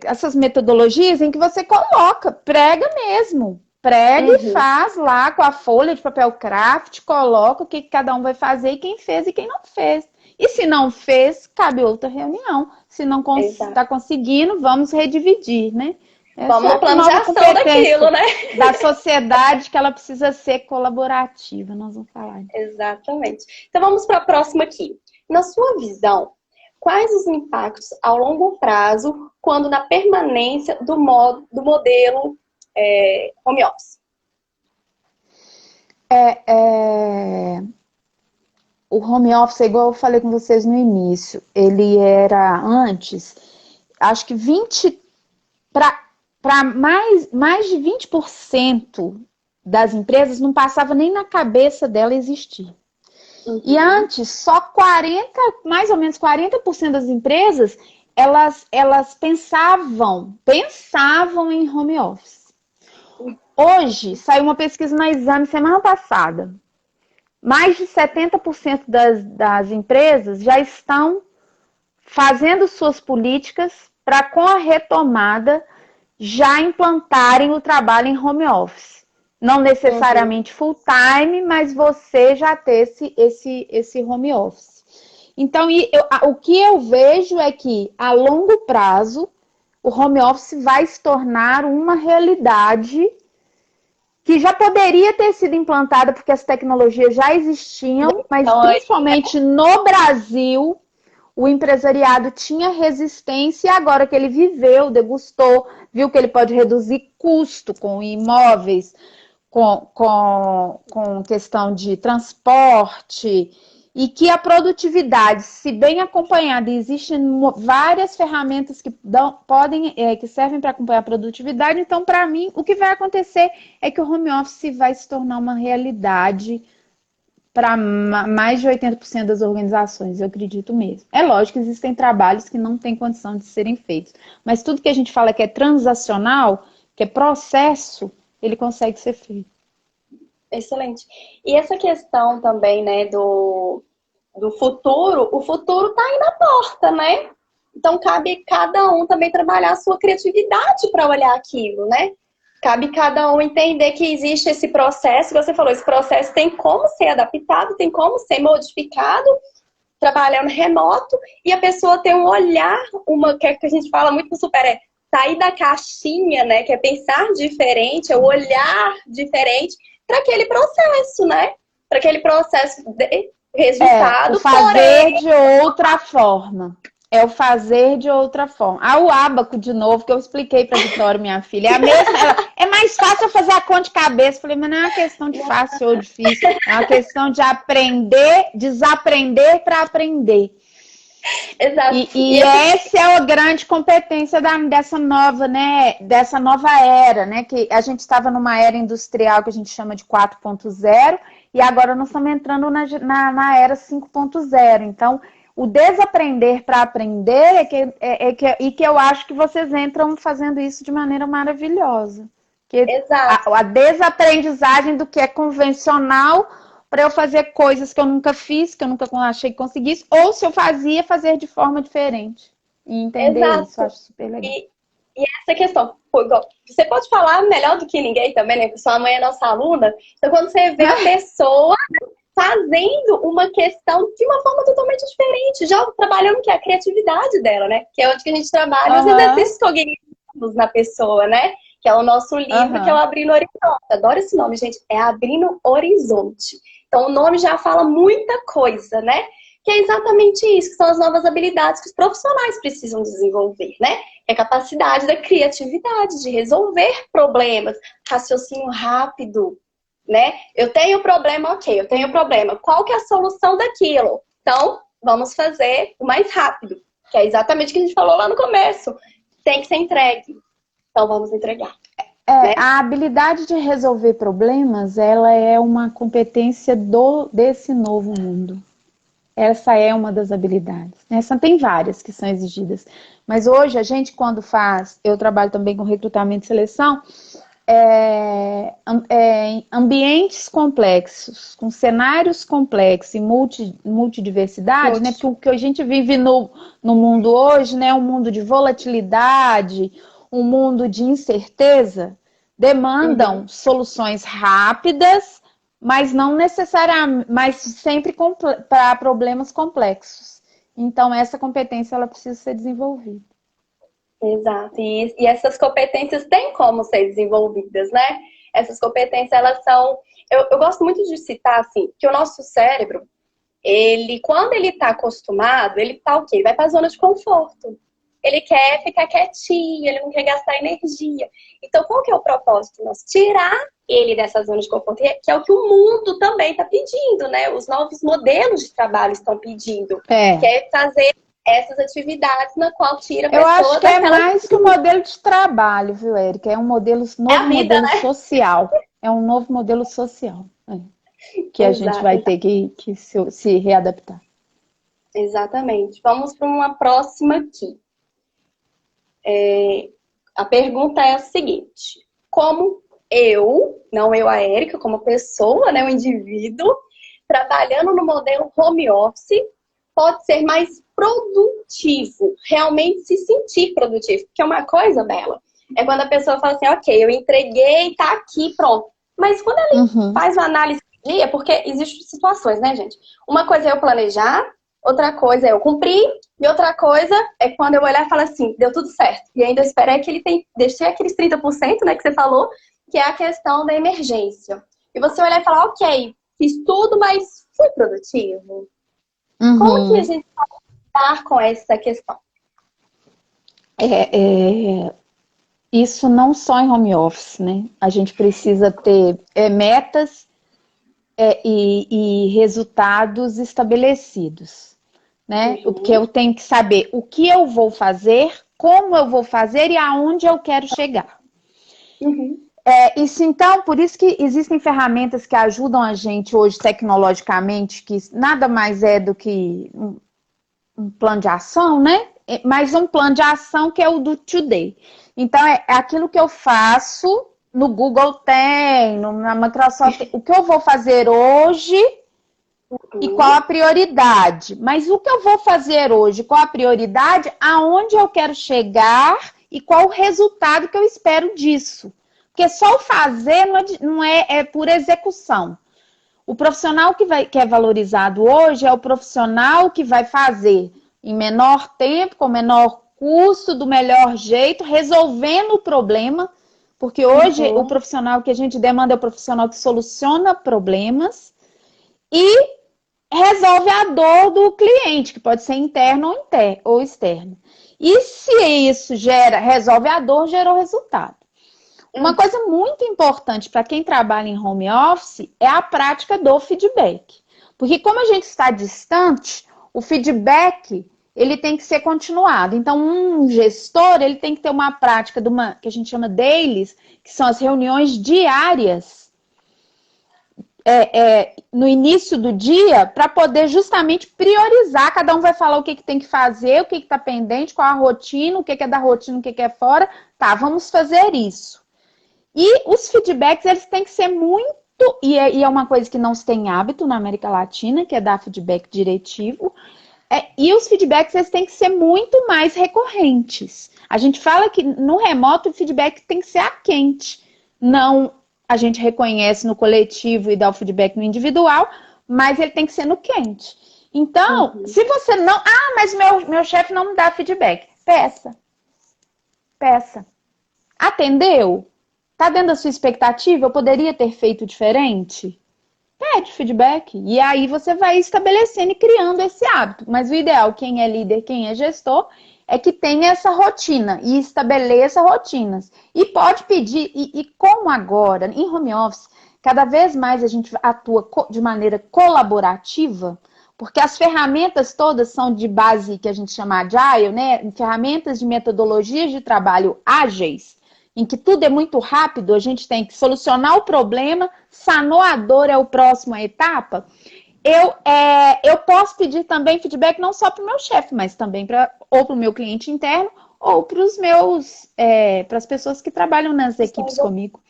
essas metodologias em que você coloca, prega mesmo. Prega e faz lá com a folha de papel craft, coloca o que cada um vai fazer e quem fez e quem não fez. E se não fez, cabe outra reunião. Se não está conseguindo, vamos redividir, né? Vamos no plano de ação daquilo, né? Da sociedade, que ela precisa ser colaborativa, nós vamos falar. Exatamente. Então vamos para a próxima aqui. Na sua visão, quais os impactos ao longo prazo quando na permanência do modelo home office? O home office, igual eu falei com vocês no início, ele era antes, acho que 20 para mais de 20% das empresas não passava nem na cabeça dela existir. E antes, só mais ou menos 40% das empresas, elas pensavam em home office. Hoje, saiu uma pesquisa na Exame semana passada. Mais de 70% das empresas já estão fazendo suas políticas para, com a retomada, já implantarem o trabalho em home office. Não necessariamente full time, mas você já ter esse home office. Então, o que eu vejo é que, a longo prazo, o home office vai se tornar uma realidade que já poderia ter sido implantada, porque as tecnologias já existiam, mas principalmente no Brasil, o empresariado tinha resistência e agora que ele viveu, degustou, viu que ele pode reduzir custo com imóveis, com questão de transporte, e que a produtividade, se bem acompanhada, existem várias ferramentas que que servem para acompanhar a produtividade. Então, para mim, o que vai acontecer é que o home office vai se tornar uma realidade para mais de 80% das organizações, eu acredito mesmo. É lógico que existem trabalhos que não têm condição de serem feitos, mas tudo que a gente fala que é transacional, que é processo, ele consegue ser feito. Excelente. E essa questão também, né, do futuro, o futuro está aí na porta, né? Então, cabe cada um também trabalhar a sua criatividade para olhar aquilo, né? Cabe cada um entender que existe esse processo, que você falou, esse processo tem como ser adaptado, tem como ser modificado, trabalhando remoto, e a pessoa tem um olhar, que a gente fala muito no Super, sair da caixinha, né? Que é pensar diferente, é o olhar diferente para aquele processo, né? Para aquele processo de resultado. Fazer de outra forma. É o fazer de outra forma. Ah, o ábaco, de novo, que eu expliquei para a Vitória, minha filha. É a mesma, é mais fácil eu fazer a conta de cabeça. Falei, mas não é uma questão de fácil ou difícil. É uma questão de aprender, desaprender para aprender. Exato. E essa é a grande competência dessa nova, né? Dessa nova era, né? Que a gente estava numa era industrial que a gente chama de 4.0 e agora nós estamos entrando na era 5.0. Então, o desaprender para aprender e que eu acho que vocês entram fazendo isso de maneira maravilhosa. Exato. A desaprendizagem do que é convencional para eu fazer coisas que eu nunca fiz, que eu nunca achei que conseguisse, ou se eu fazia, fazer de forma diferente. E entender Exato. isso, eu acho super legal. E essa questão, você pode falar melhor do que ninguém também, né? Porque sua mãe é nossa aluna. Então, quando você vê a pessoa fazendo uma questão de uma forma totalmente diferente, já trabalhando que é a criatividade dela, né? Que é onde que a gente trabalha os exercícios cognitivos na pessoa, né? Que é o nosso livro, que é o Abrindo Horizonte. Adoro esse nome, gente. É Abrindo Horizonte. Então, o nome já fala muita coisa, né? Que é exatamente isso, que são as novas habilidades que os profissionais precisam desenvolver, né? É a capacidade da criatividade, de resolver problemas, raciocínio rápido, né? Eu tenho problema, ok, eu tenho problema. Qual que é a solução daquilo? Então, vamos fazer o mais rápido, que é exatamente o que a gente falou lá no começo. Tem que ser entregue. Então, vamos entregar. Né? A habilidade de resolver problemas, ela é uma competência desse novo mundo. Essa é uma das habilidades. Essa tem várias que são exigidas. Mas hoje, a gente, quando faz... Eu trabalho também com recrutamento e seleção. Ambientes complexos, com cenários complexos e multidiversidade, né? Porque o que a gente vive no mundo hoje, né? Um mundo de volatilidade, um mundo de incerteza, demandam soluções rápidas, mas não necessariamente, mas sempre para problemas complexos. Então, essa competência ela precisa ser desenvolvida. Exato. E essas competências têm como ser desenvolvidas, né? Essas competências, elas são... Eu gosto muito de citar, assim, que o nosso cérebro, quando ele tá acostumado, ele tá o quê? Ele vai pra zona de conforto. Ele quer ficar quietinho, ele não quer gastar energia. Então, qual que é o propósito nosso? Tirar ele dessa zona de conforto, que é o que o mundo também está pedindo, né? Os novos modelos de trabalho estão pedindo. Que é fazer essas atividades na qual tira a pessoa. Eu acho que é mais que um modelo de trabalho, viu, Érica? É um modelo, modelo social. É um novo modelo social que a gente vai ter que se readaptar. Exatamente. Vamos para uma próxima aqui. A pergunta é a seguinte: como não eu a Érica, como pessoa, né, o indivíduo, trabalhando no modelo home office, pode ser mais produtivo, realmente se sentir produtivo? Porque uma coisa, Bela, é quando a pessoa fala assim, ok, eu entreguei, tá aqui, pronto. Mas quando ela faz uma análise do dia, porque existem situações, né, gente? Uma coisa é eu planejar, outra coisa é eu cumprir, e outra coisa é quando eu olhar e falar assim, deu tudo certo. E ainda eu esperei que deixei aqueles 30%, né, que você falou, que é a questão da emergência. E você olhar e falar, ok, fiz tudo, mas fui produtivo. Como que a gente pode lidar com essa questão? Isso não só em home office, né? A gente precisa ter metas e resultados estabelecidos, né? Porque eu tenho que saber o que eu vou fazer, como eu vou fazer e aonde eu quero chegar. Então, por isso que existem ferramentas que ajudam a gente hoje tecnologicamente, que nada mais é do que um plano de ação, né? Mas um plano de ação que é o do Today. Então, é aquilo que eu faço, no Google tem, na Microsoft tem, o que eu vou fazer hoje e qual a prioridade. Mas o que eu vou fazer hoje, qual a prioridade, aonde eu quero chegar e qual o resultado que eu espero disso. Porque só o fazer não é por execução. O profissional que é valorizado hoje é o profissional que vai fazer em menor tempo, com menor custo, do melhor jeito, resolvendo o problema. Porque hoje o profissional que a gente demanda é o profissional que soluciona problemas e resolve resolve a dor do cliente, que pode ser interno ou externo. E se isso resolve a dor, gerou resultado. Uma coisa muito importante para quem trabalha em home office é a prática do feedback. Porque como a gente está distante, o feedback ele tem que ser continuado. Então, um gestor ele tem que ter uma prática que a gente chama dailies, que são as reuniões diárias no início do dia, para poder justamente priorizar. Cada um vai falar o que tem que fazer, o que está pendente, qual a rotina, o que é da rotina, o que é fora. Tá, vamos fazer isso. E os feedbacks, eles têm que ser muito... E é uma coisa que não se tem hábito na América Latina, que é dar feedback diretivo. E os feedbacks, eles têm que ser muito mais recorrentes. A gente fala que no remoto o feedback tem que ser a quente. Não a gente reconhece no coletivo e dá o feedback no individual, mas ele tem que ser no quente. Então, se você não... Ah, mas meu chefe não me dá feedback. Peça. Atendeu? Tá dentro da sua expectativa? Eu poderia ter feito diferente? Pede feedback. E aí você vai estabelecendo e criando esse hábito. Mas o ideal, quem é líder, quem é gestor, é que tenha essa rotina e estabeleça rotinas. E pode pedir, e como agora, em home office, cada vez mais a gente atua de maneira colaborativa, porque as ferramentas todas são de base que a gente chama Agile, né? Ferramentas de metodologias de trabalho ágeis, em que tudo é muito rápido, a gente tem que solucionar o problema, sanou a dor, é a próxima etapa. Eu posso pedir também feedback não só para o meu chefe, mas também ou para o meu cliente interno, ou para as pessoas que trabalham nas equipes comigo.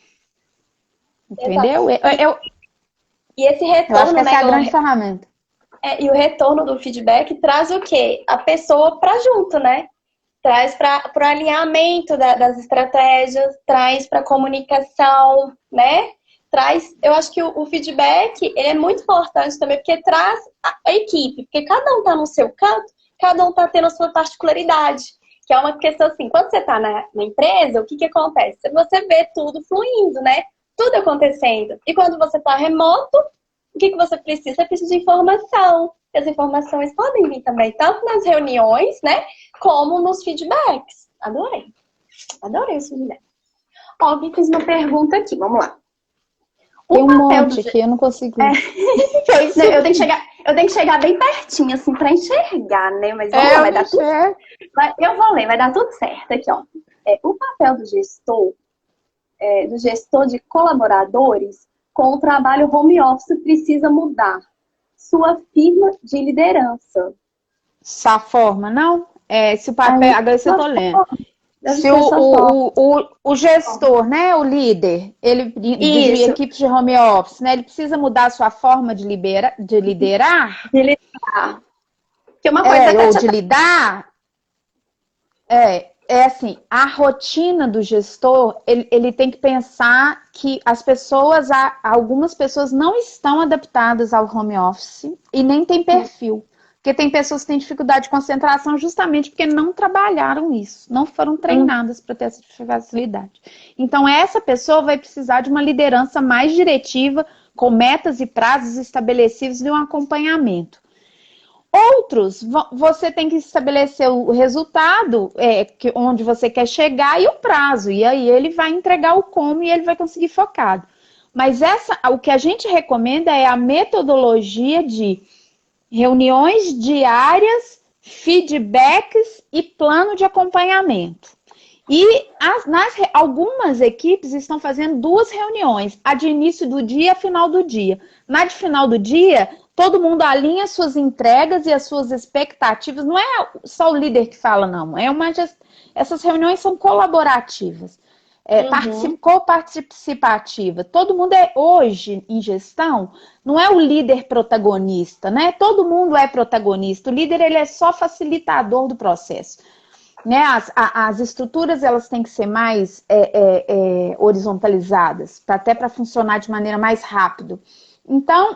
Entendeu? E esse retorno, eu acho que essa é a grande ferramenta. E o retorno do feedback traz o quê? A pessoa para junto, né? Traz para o alinhamento das estratégias, traz para a comunicação, né? Eu acho que o feedback ele é muito importante também, porque traz a equipe, porque cada um está no seu canto, cada um está tendo a sua particularidade, que é uma questão assim, quando você está na empresa, o que acontece? Você vê tudo fluindo, né? Tudo acontecendo. E quando você está remoto, o que você precisa? Você precisa de informação. As informações podem vir também, tanto nas reuniões, né? Como nos feedbacks. Adorei os feedbacks. Ó, alguém fez uma pergunta aqui, vamos lá. Tem um monte aqui, eu não consigo. Eu tenho que chegar bem pertinho, assim, pra enxergar, né? Mas vamos lá, vai dar tudo certo. Eu vou ler, vai dar tudo certo aqui, ó. O papel do gestor de colaboradores com o trabalho home office precisa mudar. Sua firma de liderança. Essa forma, não? Se o papel... Agora eu tô lendo. Se o gestor, né, o líder, ele de equipes de home office, né, ele precisa mudar a sua forma de liderar? De liderar. Que uma coisa ou de lidar. Assim, a rotina do gestor, ele tem que pensar que algumas pessoas não estão adaptadas ao home office e nem tem perfil. Porque tem pessoas que têm dificuldade de concentração justamente porque não trabalharam isso, não foram treinadas para ter essa facilidade. Então, essa pessoa vai precisar de uma liderança mais diretiva, com metas e prazos estabelecidos e um acompanhamento. Outros, você tem que estabelecer o resultado, onde você quer chegar e o prazo. E aí ele vai entregar o como e ele vai conseguir focado. Mas o que a gente recomenda é a metodologia de reuniões diárias, feedbacks e plano de acompanhamento. E algumas equipes estão fazendo 2 reuniões, a de início do dia e a final do dia. Na de final do dia, todo mundo alinha suas entregas e as suas expectativas. Não é só o líder que fala, não. Essas reuniões são colaborativas. Participativa. Todo mundo hoje, em gestão, não é o líder protagonista, né? Todo mundo é protagonista. O líder, ele é só facilitador do processo. Né? As estruturas, elas têm que ser mais horizontalizadas, até para funcionar de maneira mais rápida. Então,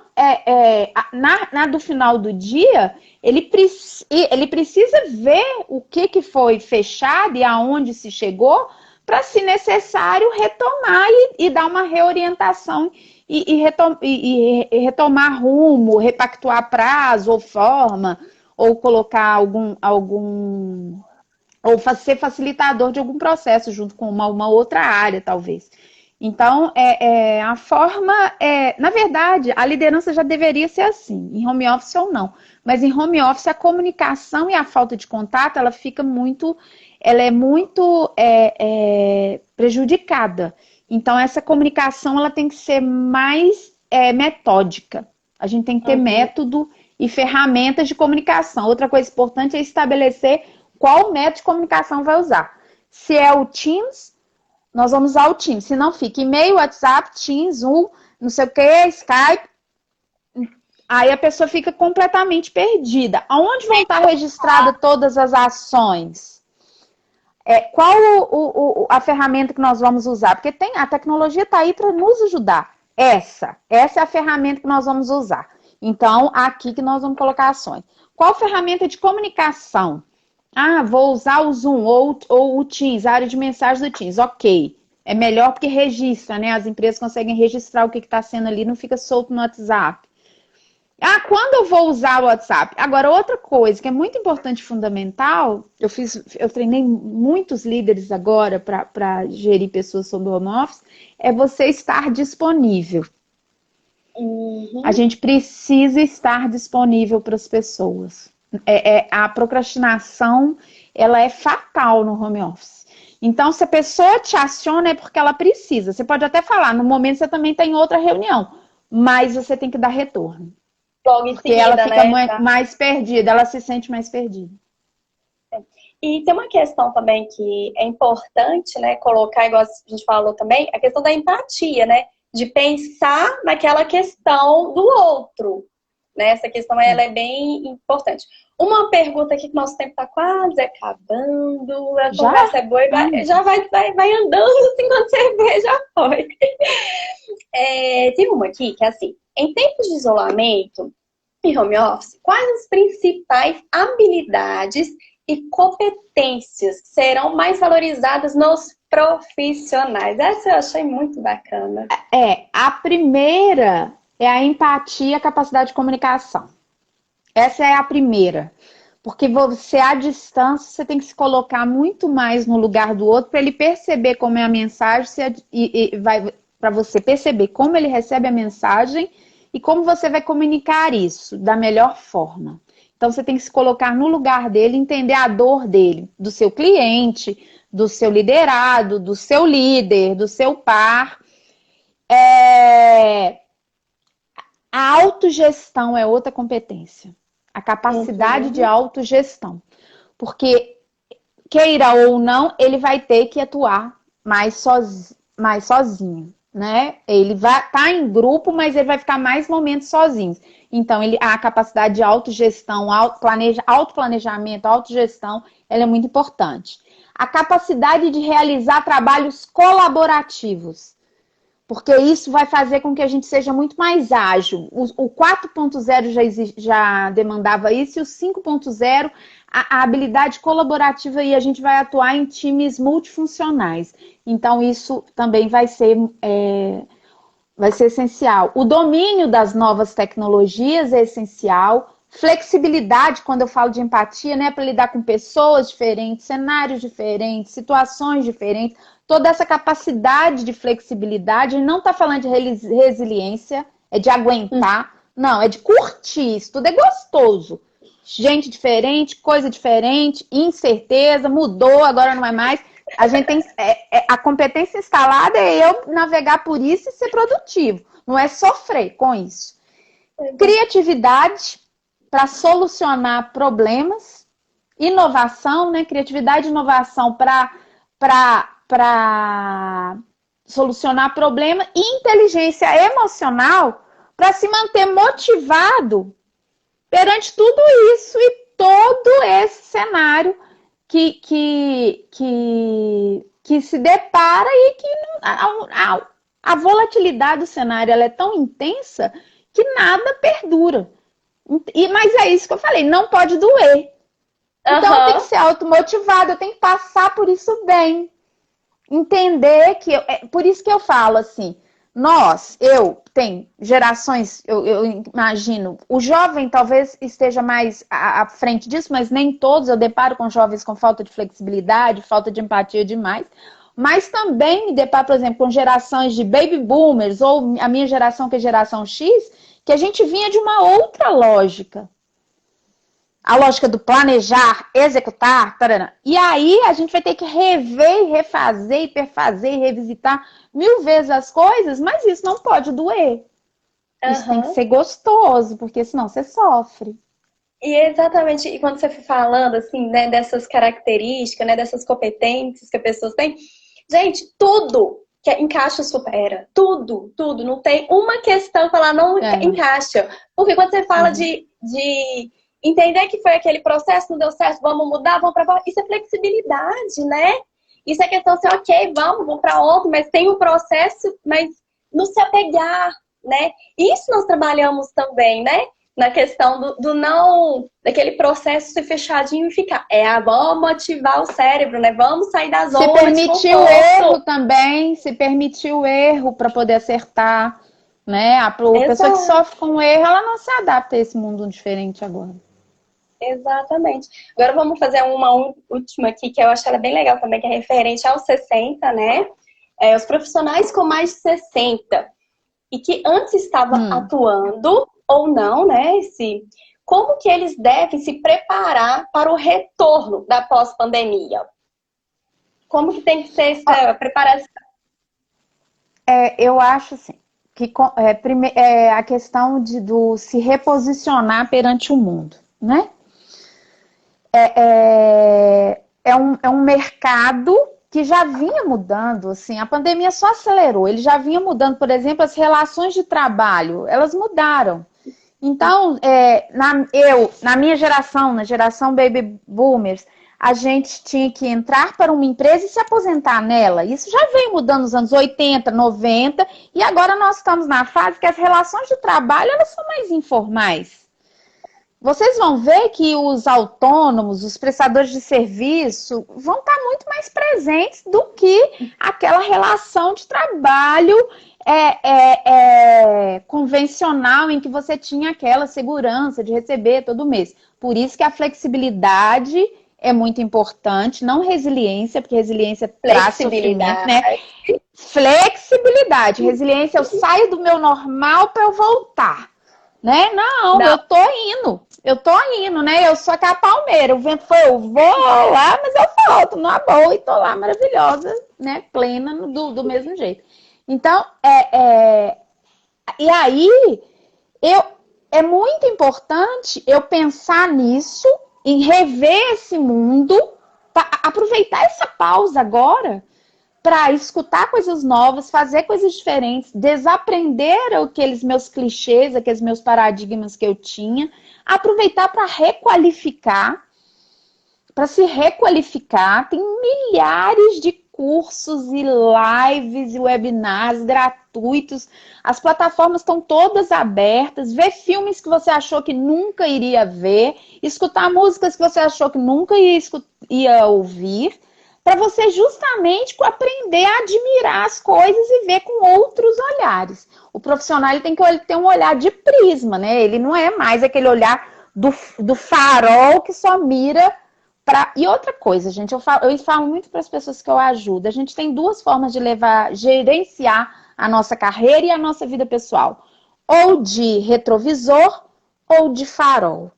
do final do dia, ele precisa ver o que foi fechado e aonde se chegou, para, se necessário, retomar e dar uma reorientação e retomar rumo, repactuar prazo ou forma, ou colocar ou ser facilitador de algum processo junto com uma outra área, talvez. Então, a forma, na verdade, a liderança já deveria ser assim, em home office ou não. Mas em home office, a comunicação e a falta de contato, ela é muito prejudicada. Então, essa comunicação, ela tem que ser mais metódica. A gente tem que ter método e ferramentas de comunicação. Outra coisa importante é estabelecer qual método de comunicação vai usar. Se é o Teams, nós vamos usar o Teams. Se não, fica e-mail, WhatsApp, Teams, Zoom, não sei o que, Skype. Aí a pessoa fica completamente perdida. Aonde vão estar registradas todas as ações? Qual a ferramenta que nós vamos usar? Porque a tecnologia está aí para nos ajudar. Essa é a ferramenta que nós vamos usar. Então, aqui que nós vamos colocar ações. Qual ferramenta de comunicação? Vou usar o Zoom ou o Teams, a área de mensagem do Teams. Ok. É melhor porque registra, né? As empresas conseguem registrar o que está sendo ali, não fica solto no WhatsApp. Quando eu vou usar o WhatsApp? Agora, outra coisa que é muito importante e fundamental, eu treinei muitos líderes agora para gerir pessoas sob o home office, é você estar disponível. A gente precisa estar disponível para as pessoas. A procrastinação, ela é fatal no home office. Então, se a pessoa te aciona, é porque ela precisa. Você pode até falar, no momento você também tem outra reunião, mas você tem que dar retorno. Logo em porque seguida, ela fica né? mais perdida, ela se sente mais perdida. E tem uma questão também que é importante, né, colocar, igual a gente falou também, a questão da empatia, né? De pensar naquela questão do outro. Né? Essa questão ela é bem importante. Uma pergunta aqui que nosso tempo está quase acabando, a conversa é boa e já vai andando assim, quando você vê, já foi. Tem uma aqui que é assim, em tempos de isolamento e home office, quais as principais habilidades e competências serão mais valorizadas nos profissionais? Essa eu achei muito bacana. A primeira é a empatia e a capacidade de comunicação. Essa é a primeira. Porque você, à distância, você tem que se colocar muito mais no lugar do outro para ele perceber como é a mensagem para você perceber como ele recebe a mensagem e como você vai comunicar isso da melhor forma. Então, você tem que se colocar no lugar dele, entender a dor dele, do seu cliente, do seu liderado, do seu líder, do seu par. A autogestão é outra competência. A capacidade de autogestão. Porque, queira ou não, ele vai ter que atuar mais sozinho. Né? Ele vai estar em grupo, mas ele vai ficar mais momentos sozinho. Então, a capacidade de autogestão, autoplanejamento, autogestão, ela é muito importante. A capacidade de realizar trabalhos colaborativos, porque isso vai fazer com que a gente seja muito mais ágil. O 4.0 já demandava isso, e o 5.0, a habilidade colaborativa, e a gente vai atuar em times multifuncionais. Então, isso também vai ser essencial. O domínio das novas tecnologias é essencial. Flexibilidade, quando eu falo de empatia, né, para lidar com pessoas diferentes, cenários diferentes, situações diferentes. Toda essa capacidade de flexibilidade, não está falando de resiliência, é de aguentar. Não, é de curtir. Isso tudo é gostoso. Gente diferente, coisa diferente, incerteza, mudou, agora não é mais. A gente tem a competência instalada é eu navegar por isso e ser produtivo. Não é sofrer com isso. Criatividade para solucionar problemas. Inovação, né? Criatividade e inovação para solucionar problema. E inteligência emocional para se manter motivado perante tudo isso e todo esse cenário que se depara e que a volatilidade do cenário ela é tão intensa que nada perdura. Mas é isso que eu falei, não pode doer. Então eu tenho que ser automotivada, eu tenho que passar por isso bem. Entender que... por isso que eu falo assim, Tem gerações, eu imagino, o jovem talvez esteja mais à frente disso, mas nem todos, eu deparo com jovens com falta de flexibilidade, falta de empatia demais, mas também me deparo, por exemplo, com gerações de baby boomers, ou a minha geração, que é geração X, que a gente vinha de uma outra lógica. A lógica do planejar, executar, tarana. E aí a gente vai ter que rever, refazer, perfazer, revisitar 1000 vezes as coisas, mas isso não pode doer. Isso tem que ser gostoso, porque senão você sofre. E exatamente, e quando você foi falando, assim, né, dessas características, né, dessas competências que as pessoas têm, gente, tudo que encaixa supera. Tudo, tudo. Não tem uma questão que ela não encaixa. Porque quando você fala de entender que foi aquele processo, não deu certo, vamos mudar, vamos para fora. Isso é flexibilidade, né? Isso é questão de ser, ok, vamos para outro, mas tem um processo, mas não se apegar, né? Isso nós trabalhamos também, né? Na questão do não, daquele processo ser fechadinho e ficar. Vamos ativar o cérebro, né? Vamos sair da zona de conforto. Se permitir o erro também, se permitir o erro para poder acertar, né? A pessoa que sofre com o erro, ela não se adapta a esse mundo diferente agora. Exatamente. Agora vamos fazer uma última aqui, que eu acho ela bem legal também, que é referente aos 60, né? Os profissionais com mais de 60 e que antes estavam atuando ou não, né? Como que eles devem se preparar para o retorno da pós-pandemia? Como que tem que ser essa preparação? Eu acho assim, que a questão do se reposicionar perante o mundo, né? É um mercado que já vinha mudando, assim, a pandemia só acelerou, ele já vinha mudando, por exemplo, as relações de trabalho, elas mudaram. Então, na minha geração, na geração baby boomers, a gente tinha que entrar para uma empresa e se aposentar nela. Isso já veio mudando nos anos 80, 90, e agora nós estamos na fase que as relações de trabalho, elas são mais informais. Vocês vão ver que os autônomos, os prestadores de serviço, vão estar muito mais presentes do que aquela relação de trabalho convencional em que você tinha aquela segurança de receber todo mês. Por isso que a flexibilidade é muito importante, não resiliência, porque resiliência traz sofrimento, né? Flexibilidade, resiliência, eu saio do meu normal para eu voltar. Né? Não, eu tô indo, né? Eu sou aquela palmeira, o vento foi, eu vou lá, mas eu volto numa boa e tô lá maravilhosa, né? Plena do mesmo jeito. Então, e aí, é muito importante eu pensar nisso, em rever esse mundo, aproveitar essa pausa agora para escutar coisas novas, fazer coisas diferentes, desaprender aqueles meus clichês, aqueles meus paradigmas que eu tinha, aproveitar para requalificar, para se requalificar. Tem milhares de cursos e lives e webinars gratuitos. As plataformas estão todas abertas. Ver filmes que você achou que nunca iria ver, escutar músicas que você achou que nunca ia ouvir, para você justamente aprender a admirar as coisas e ver com outros olhares. O profissional ele tem que ter um olhar de prisma, né? Ele não é mais aquele olhar do farol que só mira para... E outra coisa, gente, eu falo muito para as pessoas que eu ajudo. A gente tem 2 formas de gerenciar a nossa carreira e a nossa vida pessoal. Ou de retrovisor ou de farol.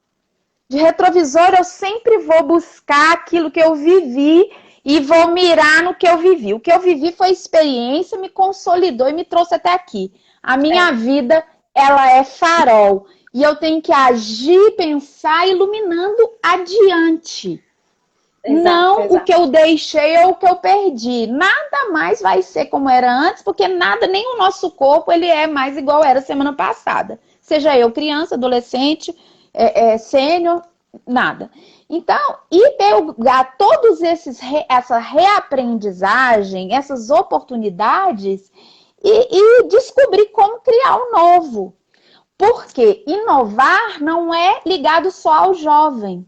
De retrovisor eu sempre vou buscar aquilo que eu vivi e vou mirar no que eu vivi. O que eu vivi foi experiência, me consolidou e me trouxe até aqui. A minha vida, ela é farol. E eu tenho que agir, pensar, iluminando adiante. Não o que eu deixei ou o que eu perdi. Nada mais vai ser como era antes, porque nada, nem o nosso corpo, ele é mais igual era semana passada. Seja eu criança, adolescente, sênior, nada. Então, e pegar todos essa reaprendizagem, essas oportunidades e descobrir como criar o novo. Porque inovar não é ligado só ao jovem.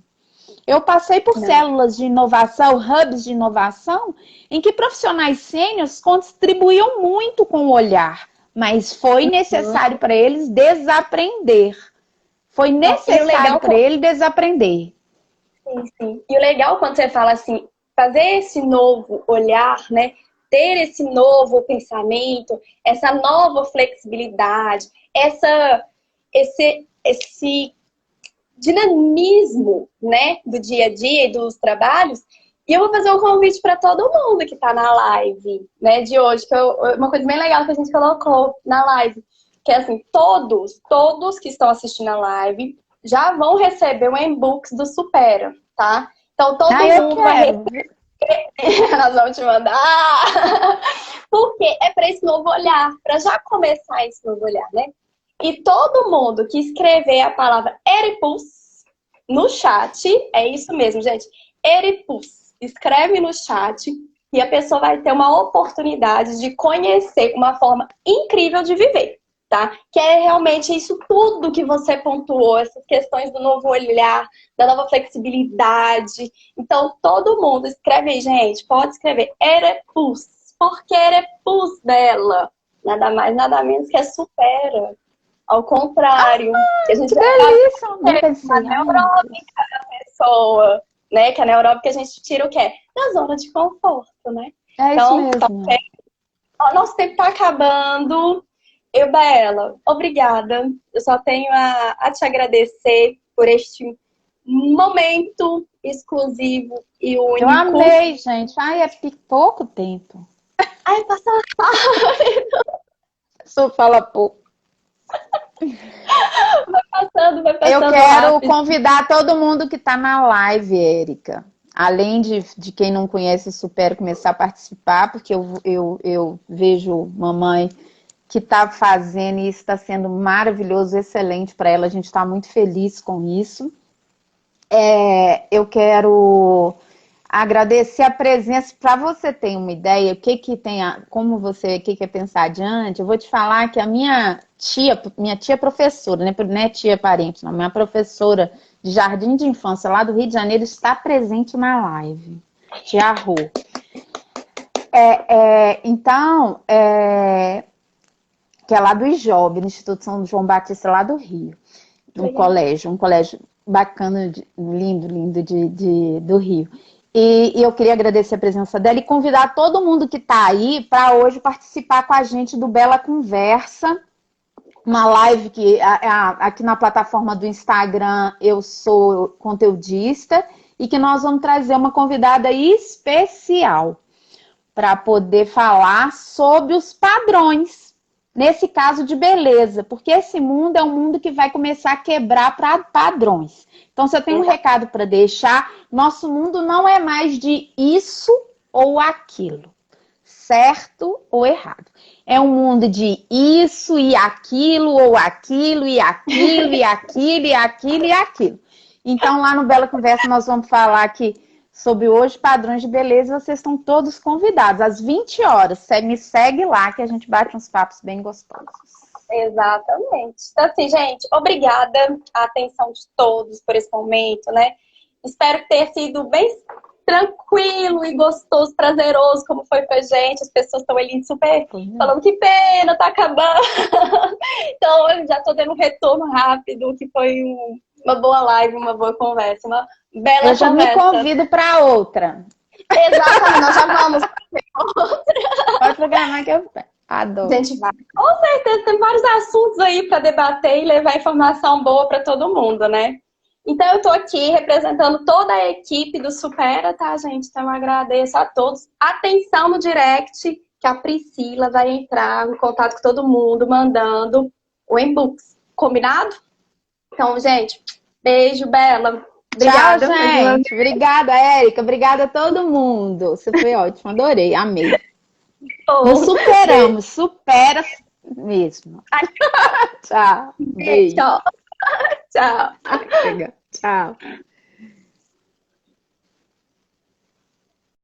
Eu passei por células de inovação, hubs de inovação, em que profissionais sêniores contribuíam muito com o olhar mas foi necessário para eles desaprender. Foi necessário para ele desaprender. Sim, sim. E o legal quando você fala assim, fazer esse novo olhar, né? Ter esse novo pensamento, essa nova flexibilidade, esse dinamismo, né, do dia a dia e dos trabalhos. E eu vou fazer um convite para todo mundo que está na live, né, de hoje, que uma coisa bem legal que a gente colocou na live, que é assim, todos que estão assistindo a live já vão receber o e-book do Supera, tá? Então todo mundo vai receber. Nós vamos te mandar. Porque é para esse novo olhar, para já começar esse novo olhar, né? E todo mundo que escrever a palavra Eripus no chat, é isso mesmo, gente. Eripus, escreve no chat e a pessoa vai ter uma oportunidade de conhecer uma forma incrível de viver, tá? Que é realmente isso tudo que você pontuou, essas questões do novo olhar, da nova flexibilidade. Então, todo mundo escreve aí, gente, pode escrever Eripus. Por que Eripus dela? Nada mais, nada menos que supera. Ao contrário, que a gente que delícia, a neuróbica da pessoa, né? Que a neuróbica a gente tira o quê? Da zona de conforto, né? É então, isso mesmo. Nosso tempo tá acabando. Bela, obrigada. Eu só tenho a te agradecer por este momento exclusivo e único. Eu amei, gente. Ai, é pouco tempo. Ai, passa rápido. Só fala pouco. Vai passando Eu quero rápido. convidar todo mundo que está na live, Érica. Além de quem não conhece o Supera começar a participar, porque eu vejo mamãe que está fazendo e isso está sendo maravilhoso, excelente para ela. A gente está muito feliz com isso. Eu quero agradecer a presença. Para você ter uma ideia, o que tem, como você quer pensar adiante, eu vou te falar que a minha tia professora, né, não é tia parente, não, minha professora de jardim de infância lá do Rio de Janeiro está presente na live. Tia Rô. Então, que é lá do IJOB, no Instituto São João Batista, lá do Rio, um colégio bacana, lindo do Rio. E eu queria agradecer a presença dela e convidar todo mundo que está aí para hoje participar com a gente do Bela Conversa, uma live que aqui na plataforma do Instagram eu sou conteudista e que nós vamos trazer uma convidada especial para poder falar sobre os padrões, nesse caso de beleza, porque esse mundo é um mundo que vai começar a quebrar para padrões. Então, se eu tenho um recado para deixar, nosso mundo não é mais de isso ou aquilo, certo ou errado. É um mundo de isso e aquilo, ou aquilo e aquilo e aquilo e aquilo e aquilo. Então, lá no Bela Conversa, nós vamos falar aqui sobre hoje padrões de beleza. Vocês estão todos convidados às 20 horas. Me segue lá que a gente bate uns papos bem gostosos. Exatamente. Então, assim, gente, obrigada a atenção de todos por esse momento, né? Espero ter sido bem tranquilo e gostoso, prazeroso, como foi pra gente. As pessoas estão ali super falando que pena, tá acabando. Então, eu já tô dando um retorno rápido, que foi uma boa live, uma boa conversa, uma bela conversa. Eu já me convido para outra. Exatamente, nós já vamos fazer outra. Pode programar que eu adoro. A gente vai. Com certeza, tem vários assuntos aí para debater e levar informação boa para todo mundo, né? Então, eu tô aqui representando toda a equipe do Supera, tá, gente? Então, eu agradeço a todos. Atenção no direct, que a Priscila vai entrar em contato com todo mundo, mandando o e-books. Combinado? Então, gente, beijo, Bela. Obrigada. Tchau, gente. Obrigada, Érica. Obrigada a todo mundo. Você foi ótimo, adorei, amei. Nos superamos, supera mesmo. Tchau. Beijo. Tchau. Tchau. Tchau.